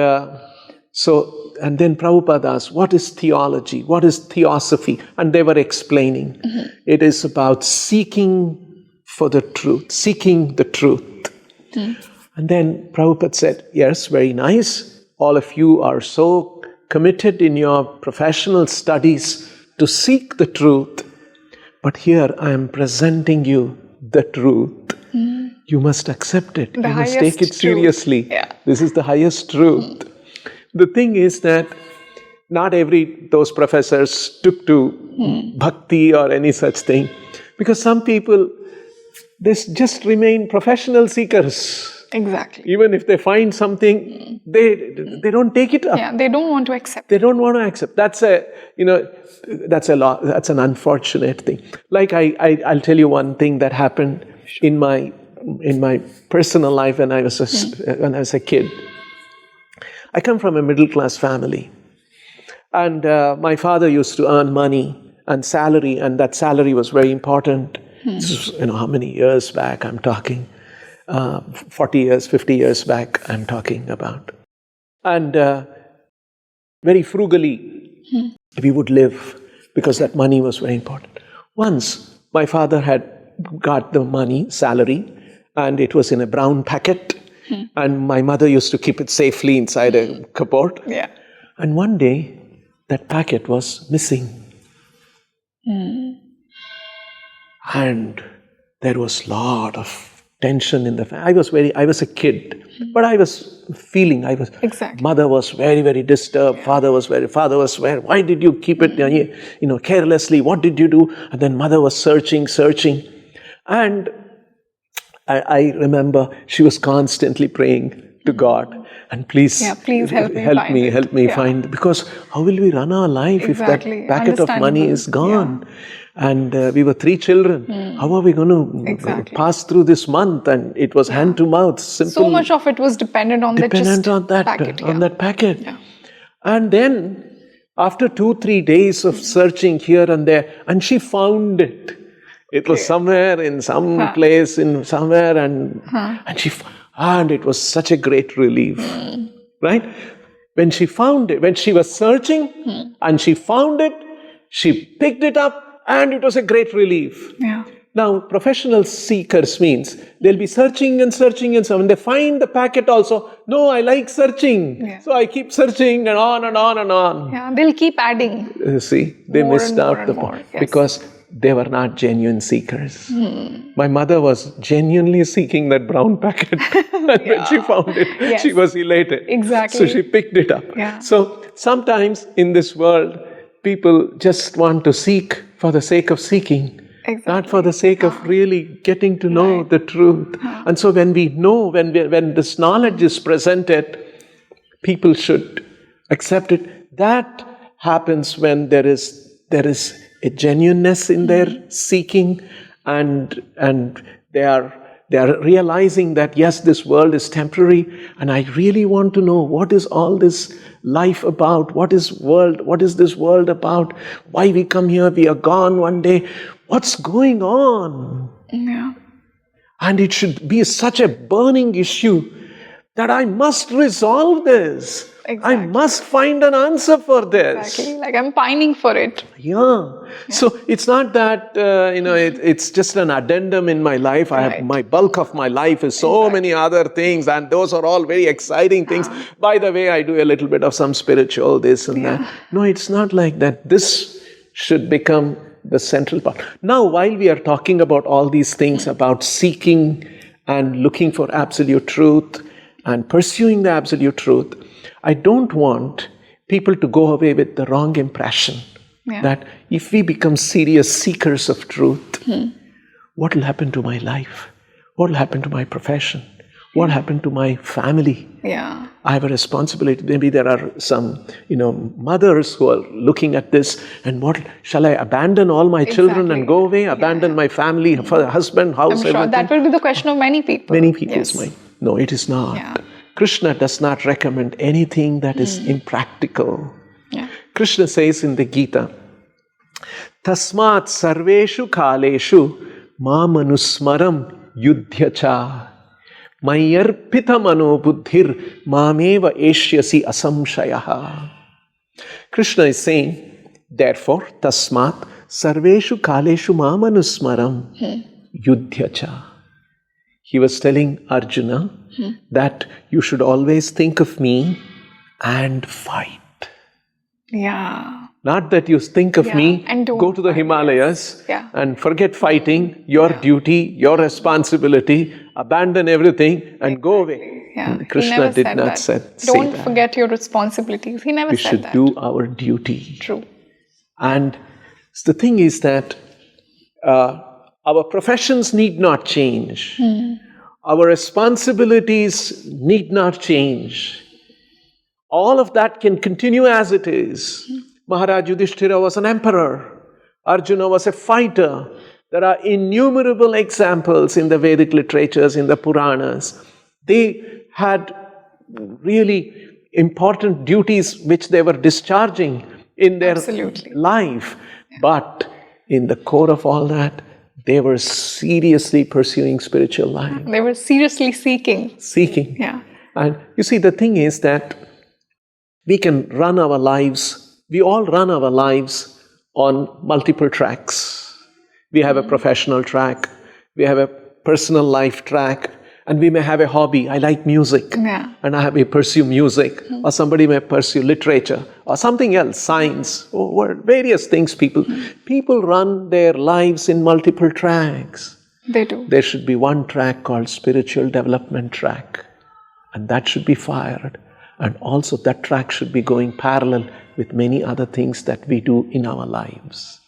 So, and then Prabhupada asked, what is theology? What is theosophy? And they were explaining. It is about seeking for the truth, seeking the truth. And then Prabhupada said, yes, very nice. All of you are so committed in your professional studies to seek the truth. But here I am presenting you the truth. You must accept it. You must take it seriously. Yeah. This is the highest truth. The thing is that not those professors took to Bhakti or any such thing. Because some people, they just remain professional seekers. Exactly. Even if they find something, they don't take it up. Yeah, they don't want to accept. They don't want to accept. That's an unfortunate thing. Like I'll tell you one thing that happened in my personal life when I was a kid. I come from a middle class family, and my father used to earn money and salary, and that salary was very important. This is, how many years back I'm talking? 40 years, 50 years back I'm talking about. And very frugally we would live because that money was very important. Once my father had got the money, salary, and it was in a brown packet, and my mother used to keep it safely inside a cupboard. Yeah. And one day that packet was missing. And there was a lot of tension in the family. I was a kid, but I was feeling, Exactly. Mother was very, very disturbed. Father was very, why did you keep it, carelessly? What did you do? And then mother was searching. And I remember she was constantly praying to God, and please help me find, because how will we run our life if that packet of money is gone? And we were 3 children. How are we going to pass through this month? And it was hand to mouth, simple. So much of it was dependent on that packet. Yeah. And then after 2-3 days of searching here and there, and she found it. It was somewhere in some place, and it was such a great relief, right? When she found it, when she was searching and she found it, she picked it up, and it was a great relief. Yeah. Now, professional seekers means they'll be searching and so when they find the packet also, no, I like searching. So I keep searching and on and on and on. Yeah, they'll keep adding. You see, they missed out the point because they were not genuine seekers. My mother was genuinely seeking that brown packet. And when she found it, she was elated. Exactly. So she picked it up. Yeah. So sometimes in this world, people just want to seek for the sake of seeking. Exactly. Not for the sake of really getting to know the truth. And so when we know, when this knowledge is presented, people should accept it. That happens when there is a genuineness in their seeking, and they are realizing that yes, this world is temporary, and I really want to know what is all this life about, what is this world about, why we come here, we are gone one day, what's going on? Yeah. And it should be such a burning issue that I must resolve this. Exactly. I must find an answer for this. Exactly. Like I'm pining for it. Yeah. So it's not that, it's just an addendum in my life. I have my bulk of my life is so many other things, and those are all very exciting things. By the way, I do a little bit of some spiritual this and that. No, it's not like that. This should become the central part. Now, while we are talking about all these things about seeking and looking for absolute truth and pursuing the absolute truth, I don't want people to go away with the wrong impression that if we become serious seekers of truth, what will happen to my life? What will happen to my profession? What will happen to my family? Yeah. I have a responsibility. Maybe there are some, mothers who are looking at this, and what, shall I abandon all my children and go away? Abandon my family, husband, house, I'm sure everything? that will be the question of many people. Many people's mind. No, it is not. Yeah. Krishna does not recommend anything that is impractical. Yeah. Krishna says in the Gita, Tasmat sarveshu kaleshu mamanusmaram yudhyacha. Mayarpita mano buddhir mameva eshyasi asamshayaha. Krishna is saying, therefore, tasmat sarveshu kaleshu mamanusmaram yudhyacha. He was telling Arjuna that you should always think of me and fight. Yeah. Not that you think of me, and don't go to the fight. Himalayas Yeah. and forget fighting, your duty, your responsibility, abandon everything and go away. Yeah. He Krishna never did said not that. say Don't that. forget your responsibilities. He never We said should that. do our duty. True. And the thing is that our professions need not change. Our responsibilities need not change. All of that can continue as it is. Maharaj Yudhishthira was an emperor. Arjuna was a fighter. There are innumerable examples in the Vedic literatures, in the Puranas. They had really important duties which they were discharging in their life. But in the core of all that, they were seriously pursuing spiritual life. They were seriously seeking. Yeah. And you see, the thing is that we can run our lives, we all run our lives on multiple tracks. We have a professional track, we have a personal life track, and we may have a hobby. I like music, and I may pursue music, or somebody may pursue literature, or something else, science, or various things. People run their lives in multiple tracks. They do. There should be one track called spiritual development track, and that should be fired. And also that track should be going parallel with many other things that we do in our lives.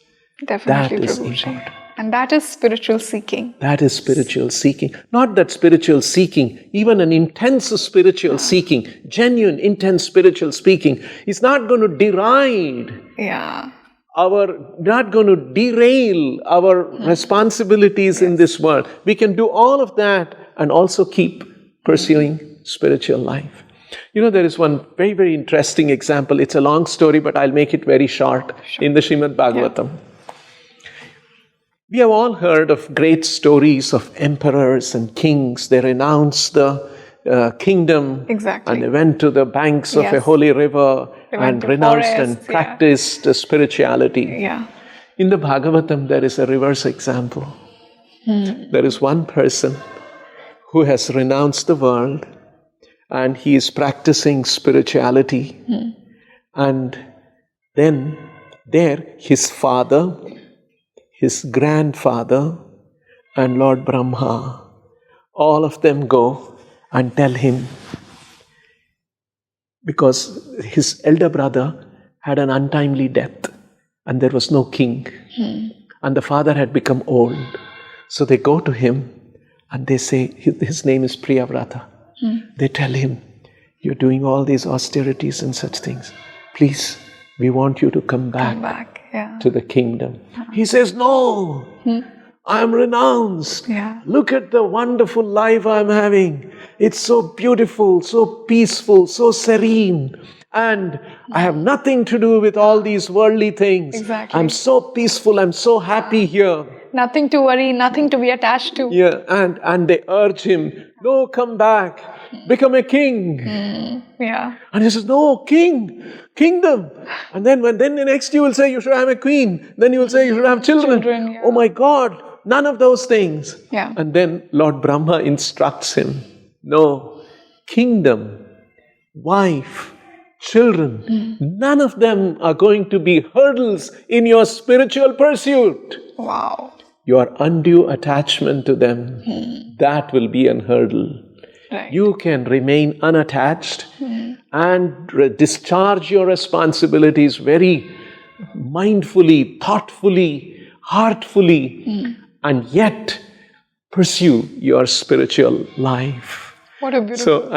Definitely, that is Prabhuji. important. And that is spiritual seeking. That is spiritual seeking. Not that spiritual seeking, even an intense spiritual seeking, genuine, intense spiritual seeking, is not going to deride not going to derail our responsibilities in this world. We can do all of that and also keep pursuing spiritual life. You know, there is one very, very interesting example. It's a long story, but I'll make it very short in the Srimad Bhagavatam. We have all heard of great stories of emperors and kings. They renounced the kingdom and they went to the banks of a holy river and renounced and practiced spirituality. In the Bhagavatam, there is a reverse example. There is one person who has renounced the world and he is practicing spirituality. And then there, his father, his grandfather, and Lord Brahma, all of them go and tell him, because his elder brother had an untimely death and there was no king. And the father had become old. So they go to him and they say, his name is Priyavrata. They tell him, you're doing all these austerities and such things. Please, we want you to come back to the kingdom. He says, no, I'm renounced. Look at the wonderful life I'm having. It's so beautiful, so peaceful, so serene. And I have nothing to do with all these worldly things. I'm so peaceful, I'm so happy here. Nothing to worry, nothing to be attached to. And they urge him, no, come back, become a king. And he says, no, kingdom. And then the next you will say, you should have a queen. Then you will say, you should have children. Oh my God, none of those things. And then Lord Brahma instructs him, no, kingdom, wife, children, none of them are going to be hurdles in your spiritual pursuit. Wow. Your undue attachment to them, that will be a hurdle. You can remain unattached and discharge your responsibilities very mindfully, thoughtfully, heartfully, and yet pursue your spiritual life. What a beautiful...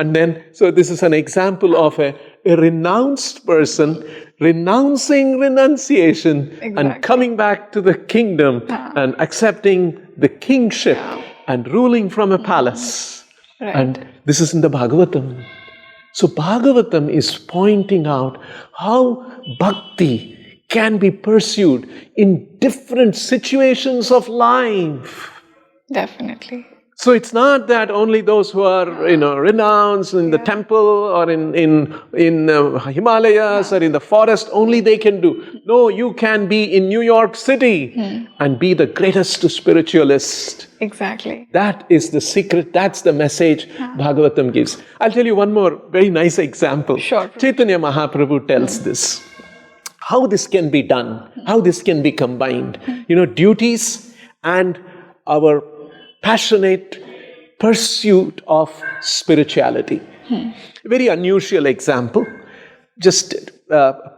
So this is an example of a renounced person renouncing renunciation and coming back to the kingdom and accepting the kingship and ruling from a palace. And this is in the Bhagavatam. So Bhagavatam is pointing out how bhakti can be pursued in different situations of life. Definitely. So it's not that only those who are, renounced in the temple or in Himalayas or in the forest, only they can do. No, you can be in New York City and be the greatest spiritualist. Exactly. That is the secret. That's the message Bhagavatam gives. I'll tell you one more very nice example. Sure. Chaitanya Mahaprabhu tells this. How this can be done, how this can be combined. Duties and our passionate pursuit of spirituality. Very unusual example. Just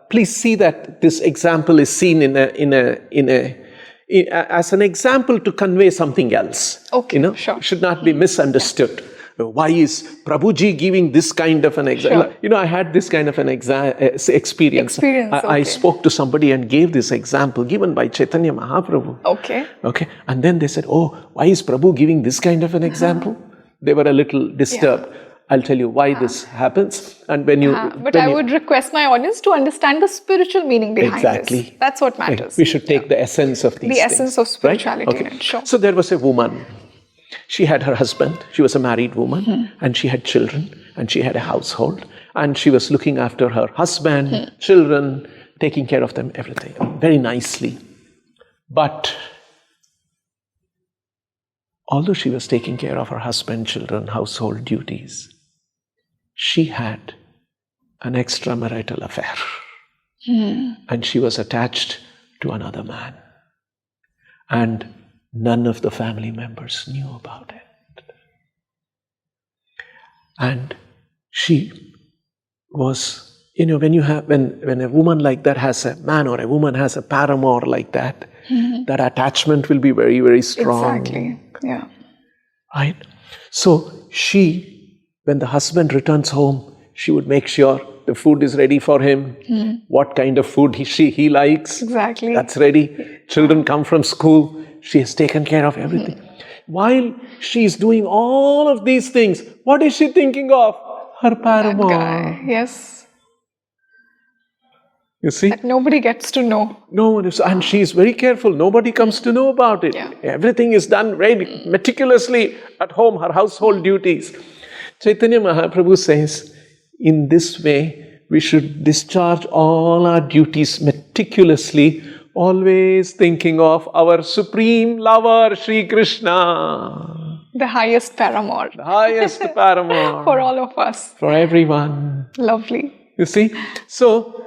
please see that this example is seen as an example to convey something else. Okay, sure. Should not be misunderstood. Why is Prabhuji giving this kind of an example? Sure. I had this kind of an experience. I spoke to somebody and gave this example given by Chaitanya Mahaprabhu. Okay. And then they said, why is Prabhu giving this kind of an example? They were a little disturbed. I'll tell you why this happens. And when you... I would request my audience to understand the spiritual meaning behind this. That's what matters. We should take the essence of these things. The essence of spirituality. Right? Okay. Sure. So there was a woman. She had her husband, she was a married woman, and she had children, and she had a household, and she was looking after her husband, children, taking care of them, everything, very nicely. But although she was taking care of her husband, children, household duties, she had an extramarital affair. And she was attached to another man. And none of the family members knew about it. And she was, when a woman like that has a man or a woman has a paramour like that, that attachment will be very, very strong. Exactly, yeah. Right? So when the husband returns home, she would make sure the food is ready for him. What kind of food he likes. Exactly. That's ready. Children come from school. She has taken care of everything. While she is doing all of these things, what is she thinking of? Her paramour. That guy. Yes. You see? That nobody gets to know. No one is, and she is very careful. Nobody comes to know about it. Yeah. Everything is done very meticulously at home, her household duties. Chaitanya Mahaprabhu says, in this way, we should discharge all our duties meticulously, always thinking of our supreme lover, Sri Krishna. The highest paramour. The highest paramour. For all of us. For everyone. Lovely. You see? So,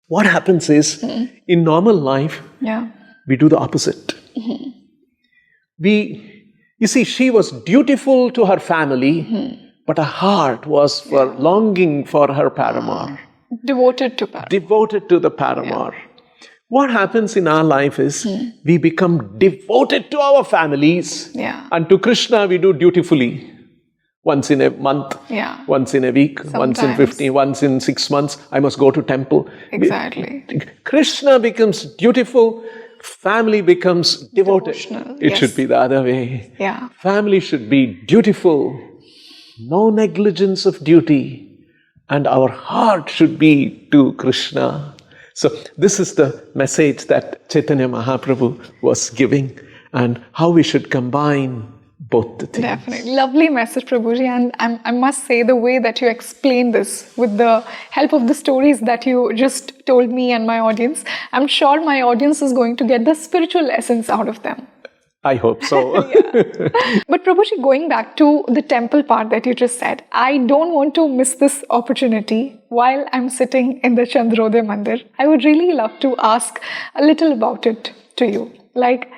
what happens is, in normal life, we do the opposite. You see, she was dutiful to her family, but her heart was for longing for her paramour. Devoted to paramour. Devoted to the paramour. What happens in our life is, we become devoted to our families, and to Krishna we do dutifully. Once in a month, once in a week, once in 15, once in 6 months, I must go to temple. Exactly. Krishna becomes dutiful, family becomes devoted. It should be the other way. Family should be dutiful, no negligence of duty, and our heart should be to Krishna. So this is the message that Chaitanya Mahaprabhu was giving, and how we should combine both the things. Definitely. Lovely message, Prabhuji. And I must say, the way that you explain this with the help of the stories that you just told me and my audience, I'm sure my audience is going to get the spiritual essence out of them. I hope so. But Prabhuji, going back to the temple part that you just said, I don't want to miss this opportunity while I'm sitting in the Chandrodaya Mandir. I would really love to ask a little about it to you. Like,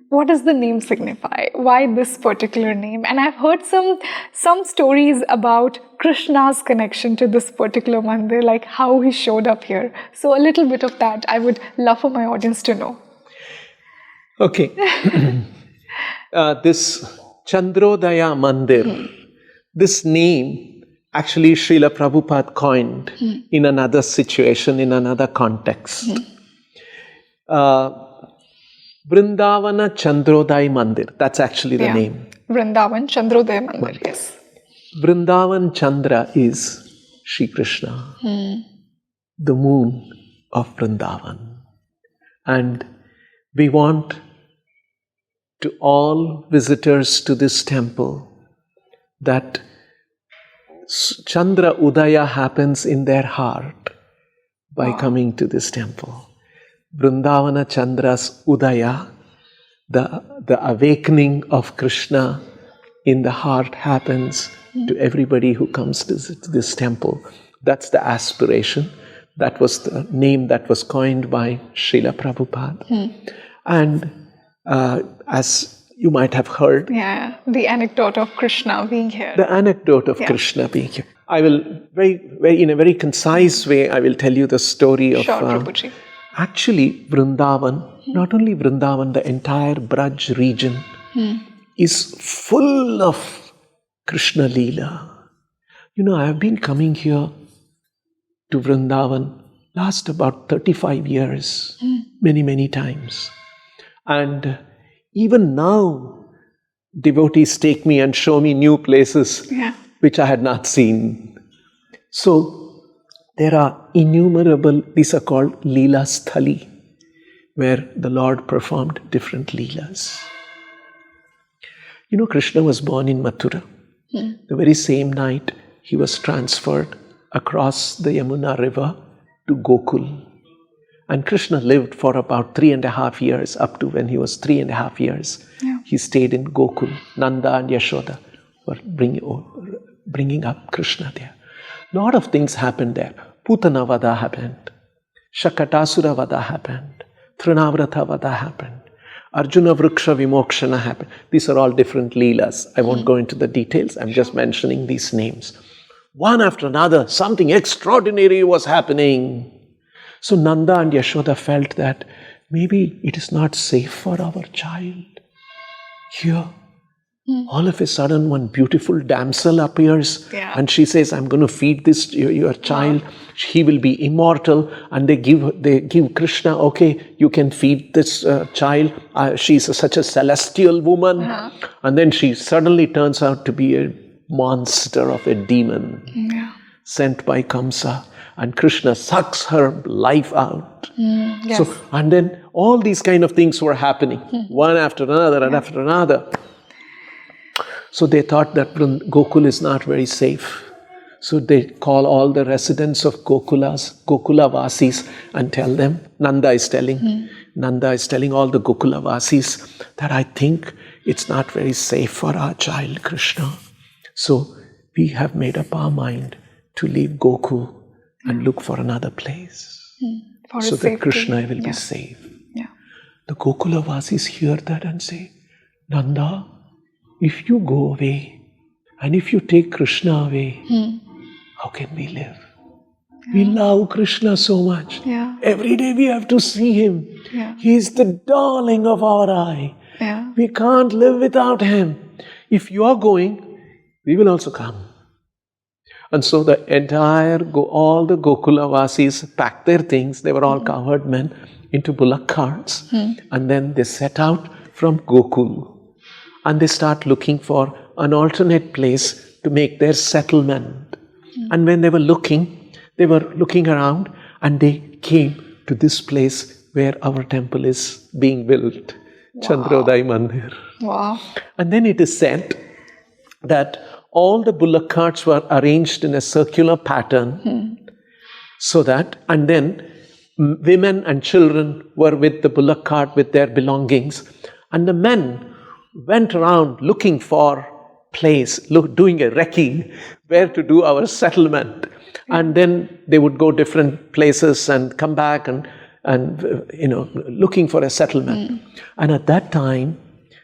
what does the name signify? Why this particular name? And I've heard some stories about Krishna's connection to this particular mandir, like how he showed up here. So a little bit of that I would love for my audience to know. Okay. This Chandrodaya Mandir, this name actually Srila Prabhupada coined in another situation, in another context. Vrindavana Chandrodaya Mandir. That's actually the name. Vrindavan Chandrodaya Mandir, yes. Vrindavan Chandra is Sri Krishna, the moon of Vrindavan. And we want to all visitors to this temple that Chandra Udaya happens in their heart by coming to this temple. Vrindavana Chandra's Udaya, the awakening of Krishna in the heart happens to everybody who comes to this temple. That's the aspiration. That was the name that was coined by Srila Prabhupada. And as you might have heard. Yeah, the anecdote of Krishna being here. The anecdote of Krishna being here. I will, in a very concise way, I will tell you the story of... Sure, Prabhuji. Actually, Vrindavan, not only Vrindavan, the entire Braj region is full of Krishna Leela. You know, I have been coming here to Vrindavan last about 35 years, many, many times. And even now, devotees take me and show me new places which I had not seen. So, there are innumerable, these are called Leela Sthali, where the Lord performed different Leelas. You know, Krishna was born in Mathura. The very same night, he was transferred across the Yamuna river to Gokul. And Krishna lived for about 3.5 years, up to when he was 3.5 years. He stayed in Gokul. Nanda and Yashoda were bringing up Krishna there. A lot of things happened there. Putana Vada happened. Shakatasura Vada happened. Trinavrata Vada happened. Arjuna Vriksha Vimokshana happened. These are all different Leelas. I won't go into the details. I'm just mentioning these names. One after another, something extraordinary was happening. So Nanda and Yashoda felt that maybe it is not safe for our child. Here, all of a sudden, one beautiful damsel appears and she says, I'm going to feed this your child. He will be immortal. And they give Krishna, okay, you can feed this child. She's such a celestial woman. And then she suddenly turns out to be a monster of a demon sent by Kamsa. And Krishna sucks her life out. So, and then all these kind of things were happening, one after another and after another. So they thought that Gokul is not very safe. So they call all the residents of Gokula Vasis, and tell them, Nanda is telling all the Gokula Vasis that I think it's not very safe for our child Krishna. So we have made up our mind to leave Gokul and look for another place so that Krishna will be safe. The Gokula Vasis hear that and say, Nanda, if you go away and if you take Krishna away, how can we live? We love Krishna so much. Every day we have to see him. He is the darling of our eye. We can't live without him. If you are going, we will also come. And so all the Gokula Vasis packed their things. They were all cowherd men into bullock carts. And then they set out from Gokul. And they start looking for an alternate place to make their settlement. And when they were looking around and they came to this place where our temple is being built, Chandrodaya Mandir. And then it is said that all the bullock carts were arranged in a circular pattern so that, and then women and children were with the bullock cart with their belongings. And the men went around looking for place, doing a recce, where to do our settlement. And then they would go different places and come back and looking for a settlement. And at that time,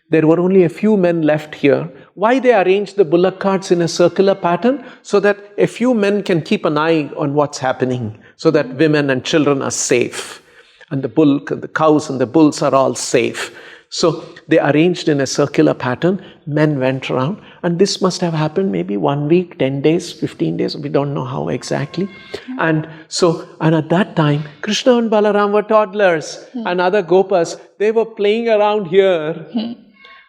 there were only a few men left here. Why they arranged the bullock carts in a circular pattern? So that a few men can keep an eye on what's happening, so that women and children are safe. And the cows and the bulls are all safe. So they arranged in a circular pattern. Men went around, and this must have happened maybe 1 week, 10 days, 15 days, we don't know how exactly. And at that time, Krishna and Balaram were toddlers, and other gopas, they were playing around here.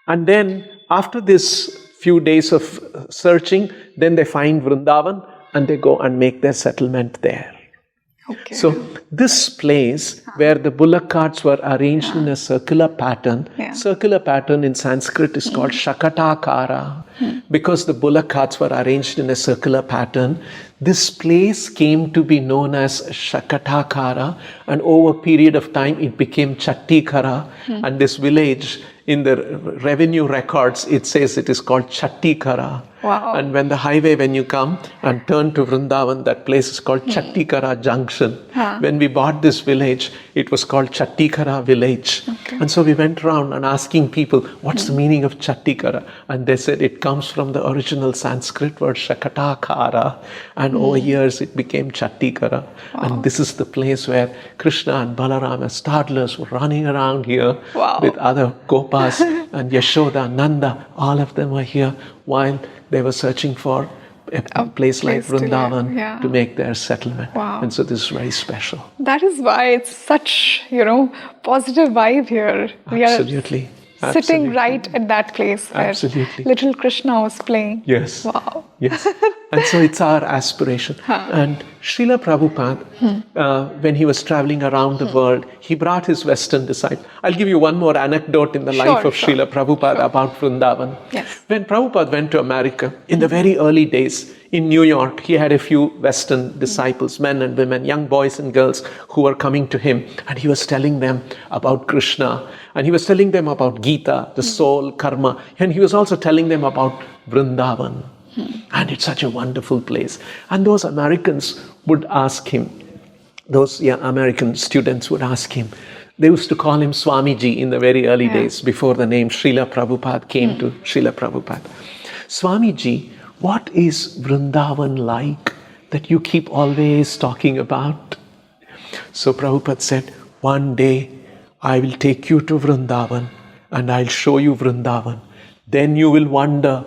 And then after this few days of searching, then they find Vrindavan and they go and make their settlement there. Okay. So this place where the bullock carts were arranged in a circular pattern, circular pattern in Sanskrit is called Shakatakara. Because the bullock carts were arranged in a circular pattern, this place came to be known as Shakatakara, and over a period of time it became Chattikara, and this village in the revenue records, it says it is called Chattikara. Wow. And when the highway, when you come and turn to Vrindavan, that place is called Chattikara Junction. When we bought this village, it was called Chattikara Village. Okay. And so we went around and asking people, what's the meaning of Chattikara? And they said it comes from the original Sanskrit word Shakatakara. And over years it became Chattikara. And this is the place where Krishna and Balaram as toddlers were running around here with other Gopas and Yashoda, Nanda, all of them were here while they were searching for a place like Vrindavan to make their settlement. Wow. And so this is very special. That is why it's such, positive vibe here. Absolutely. We are sitting right at that place where little Krishna was playing. Yes. Wow. Yes. And so it's our aspiration. And Srila Prabhupada, when he was traveling around the world, he brought his Western disciples. I'll give you one more anecdote in the life of Srila Prabhupada about Vrindavan. Yes. When Prabhupada went to America, in the very early days, in New York, he had a few Western disciples, men and women, young boys and girls who were coming to him, and he was telling them about Krishna, and he was telling them about Gita, the soul, karma, and he was also telling them about Vrindavan. And it's such a wonderful place. And those Americans would ask him, those American students would ask him, they used to call him Swamiji in the very early days, before the name Srila Prabhupada came to Srila Prabhupada. Swamiji, what is Vrindavan like that you keep always talking about? So Prabhupada said, one day I will take you to Vrindavan and I'll show you Vrindavan. Then you will wonder,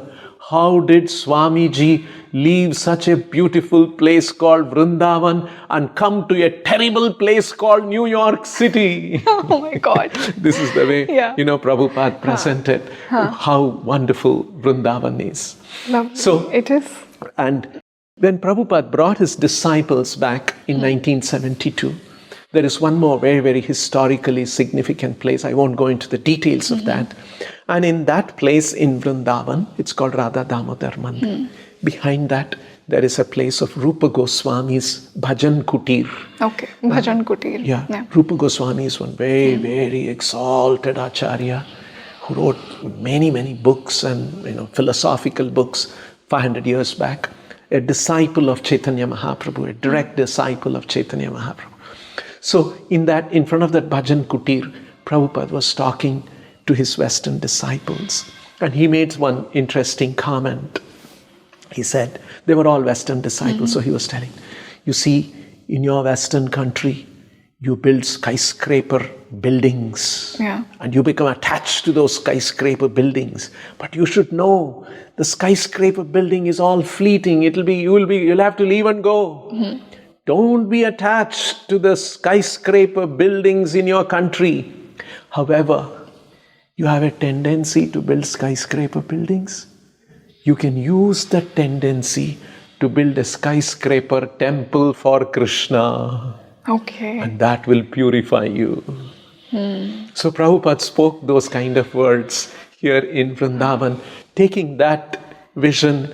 how did Swamiji leave such a beautiful place called Vrindavan and come to a terrible place called New York City? Oh my God. This is the way, Prabhupada presented how wonderful Vrindavan is. Lovely. So, it is. And when Prabhupada brought his disciples back in 1972, there is one more very, very historically significant place. I won't go into the details of that. And in that place in Vrindavan, it's called Radha Damodar Mandir. Behind that, there is a place of Rupa Goswami's Bhajan Kutir. Okay, Bhajan Kutir. Yeah. Rupa Goswami is one very, very exalted acharya who wrote many, many books and philosophical books 500 years back. A disciple of Chaitanya Mahaprabhu, a direct disciple of Chaitanya Mahaprabhu. So in front of that Bhajan Kutir, Prabhupada was talking to his Western disciples. And he made one interesting comment. He said, they were all Western disciples, so he was telling, you see, in your Western country, you build skyscraper buildings. And you become attached to those skyscraper buildings. But you should know, the skyscraper building is all fleeting. You'll have to leave and go. Don't be attached to the skyscraper buildings in your country. However, you have a tendency to build skyscraper buildings. You can use that tendency to build a skyscraper temple for Krishna. Okay. And that will purify you. So Prabhupada spoke those kind of words here in Vrindavan, taking that vision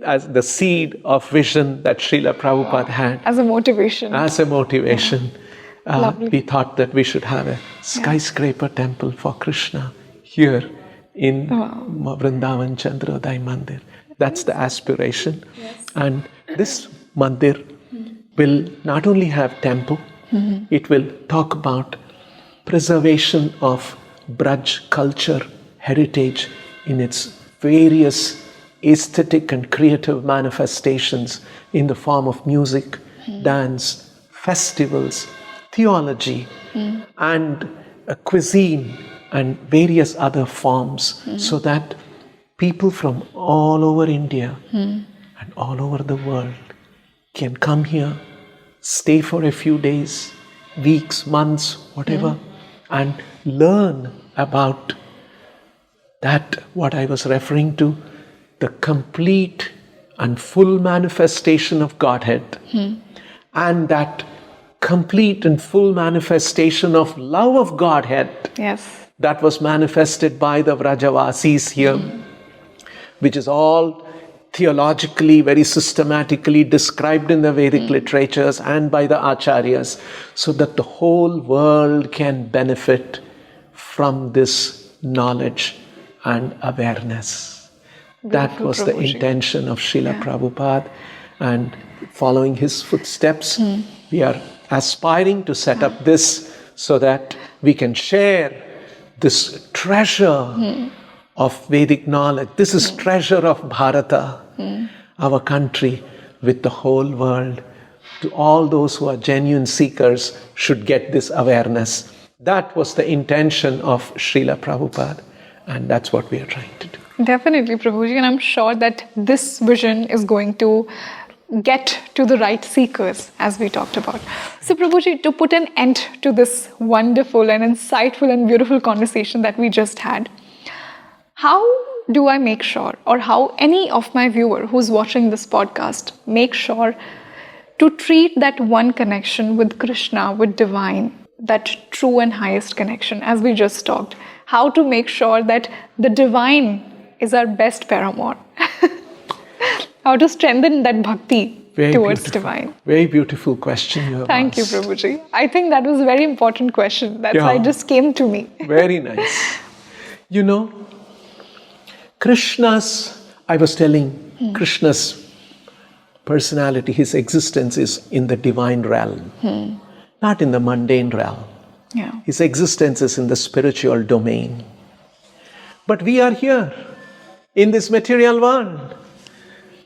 as the seed of vision that Srila Prabhupada had. As a motivation. As a motivation. We thought that we should have a skyscraper temple for Krishna here in Vrindavan Chandrodaya Mandir. That's the aspiration. And this Mandir will not only have temple, it will talk about preservation of Braj culture, heritage in its various aesthetic and creative manifestations in the form of music, dance, festivals, theology, and a cuisine and various other forms, so that people from all over India and all over the world can come here, stay for a few days, weeks, months, whatever, and learn about that, what I was referring to, the complete and full manifestation of Godhead. And that complete and full manifestation of love of Godhead. Yes. That was manifested by the Vrajavasis here, which is all theologically, very systematically described in the Vedic literatures and by the Acharyas, so that the whole world can benefit from this knowledge and awareness. That was the intention of Srila Prabhupada, and following his footsteps, we are aspiring to set up this so that we can share this treasure of Vedic knowledge. This is treasure of Bharata, our country, with the whole world. To all those who are genuine seekers should get this awareness. That was the intention of Srila Prabhupada, and that's what we are trying to do. Definitely, Prabhuji, and I'm sure that this vision is going to get to the right seekers, as we talked about. So, Prabhuji, to put an end to this wonderful and insightful and beautiful conversation that we just had, how do I make sure, or how any of my viewer who's watching this podcast make sure to treat that one connection with Krishna, with divine, that true and highest connection, as we just talked, how to make sure that the divine is our best paramour? How to strengthen that bhakti towards divine? Very beautiful question you have Thank you, Prabhuji. I think that was a very important question. That's why it just came to me. Very nice. You know, Krishna's, I was telling, Krishna's personality, his existence is in the divine realm, not in the mundane realm. Yeah. His existence is in the spiritual domain. But we are here in this material world.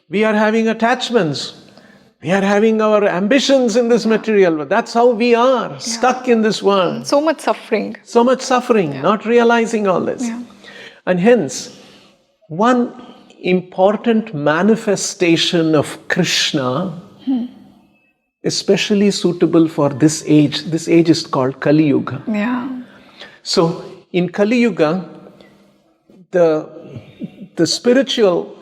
We are having attachments. We are having our ambitions in this material world. That's how we are, stuck in this world. So much suffering. So much suffering, not realizing all this. Yeah. And hence, one important manifestation of Krishna, especially suitable for this age is called Kali Yuga. Yeah. So, in Kali Yuga, the spiritual,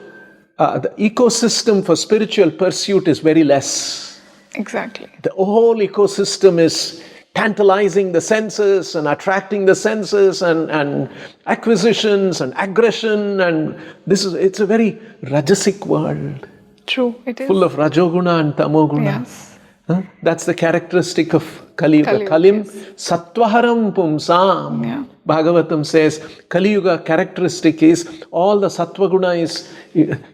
the ecosystem for spiritual pursuit is very less. Exactly. The whole ecosystem is tantalizing the senses and attracting the senses and acquisitions and aggression, and it's a very rajasic world. True, it is. Full of rajoguna and tamoguna. Yes. That's the characteristic of Kali Yuga. Kalim sattvaharam pumsam. Yeah. Bhagavatam says Kali Yuga characteristic is all the sattvaguna is,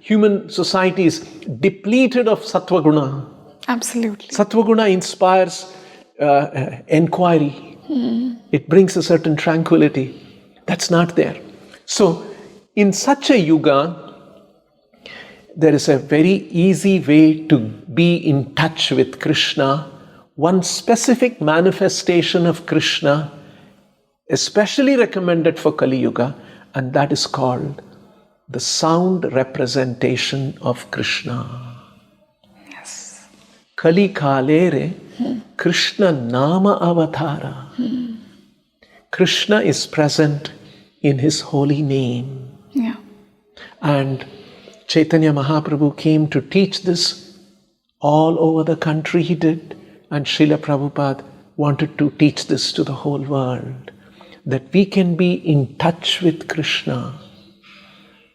human society is depleted of sattvaguna. Absolutely. Sattvaguna inspires inquiry. It brings a certain tranquility. That's not there. So, in such a yuga, there is a very easy way to be in touch with Krishna. One specific manifestation of Krishna, especially recommended for Kali Yuga, and that is called the sound representation of Krishna. Yes. Kali Kalere Krishna Nama Avatara. Krishna is present in his holy name. Yeah. And Chaitanya Mahaprabhu came to teach this all over the country, he did. And Srila Prabhupada wanted to teach this to the whole world. That we can be in touch with Krishna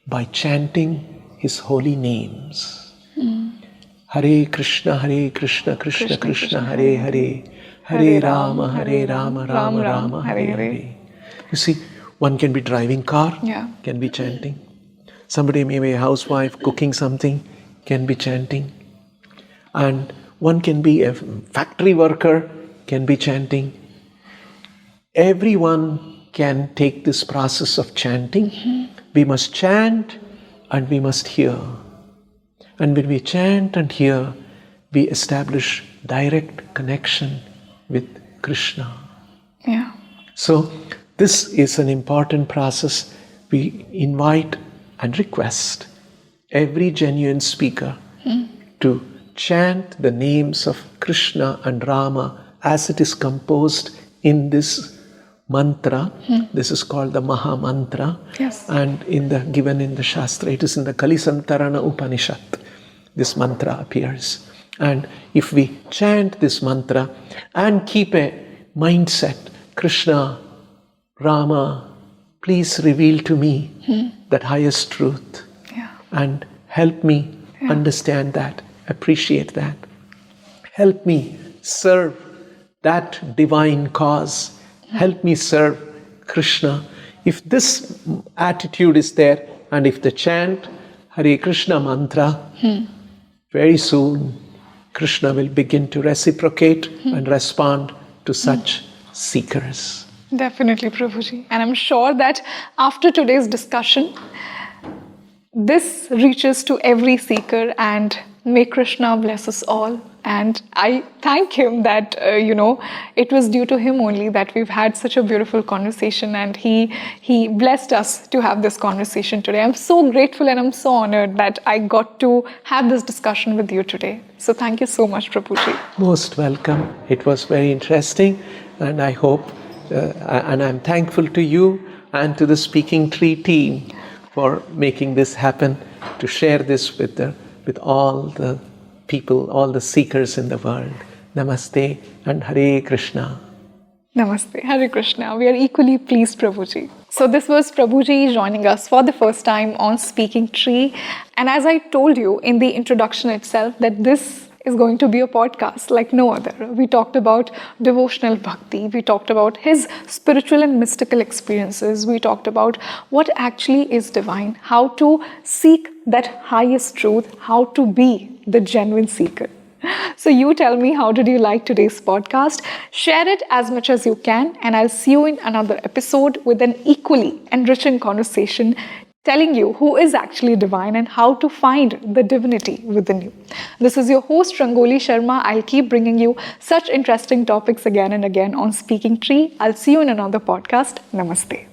by chanting his holy names. Hare Krishna, Krishna Krishna, Hare Hare, Hare Rama, Rama Rama, Hare Hare. You see, one can be driving car, can be chanting. Somebody may be a housewife cooking something, can be chanting. And one can be a factory worker, can be chanting. Everyone can take this process of chanting. We must chant and we must hear. And when we chant and hear, we establish direct connection with Krishna. Yeah. So this is an important process. We invite and request every genuine speaker to chant the names of Krishna and Rama as it is composed in this mantra. This is called the Maha Mantra. Yes. And given in the Shastra, it is in the Kalisantarana Upanishad. This mantra appears. And if we chant this mantra and keep a mindset, Krishna, Rama, please reveal to me that highest truth and help me understand that, appreciate that. Help me serve that divine cause. Help me serve Krishna. If this attitude is there, and if the chant Hare Krishna mantra, very soon Krishna will begin to reciprocate and respond to such seekers. Definitely, Prabhuji. And I'm sure that after today's discussion, this reaches to every seeker, and may Krishna bless us all. And I thank him that, it was due to him only that we've had such a beautiful conversation, and he blessed us to have this conversation today. I'm so grateful and I'm so honored that I got to have this discussion with you today. So thank you so much, Prabhuji. Most welcome. It was very interesting, and I hope, and I'm thankful to you and to the Speaking Tree team for making this happen, to share this with all the people, all the seekers in the world. Namaste and Hare Krishna. Namaste, Hare Krishna. We are equally pleased, Prabhuji. So this was Prabhuji joining us for the first time on Speaking Tree. And as I told you in the introduction itself, that this is going to be a podcast like no other. We talked about devotional bhakti. We talked about his spiritual and mystical experiences. We talked about what actually is divine, how to seek that highest truth, how to be the genuine seeker. So you tell me, how did you like today's podcast? Share it as much as you can, and I'll see you in another episode with an equally enriching conversation telling you who is actually divine and how to find the divinity within you. This is your host Rangoli Sharma. I'll keep bringing you such interesting topics again and again on Speaking Tree. I'll see you in another podcast. Namaste.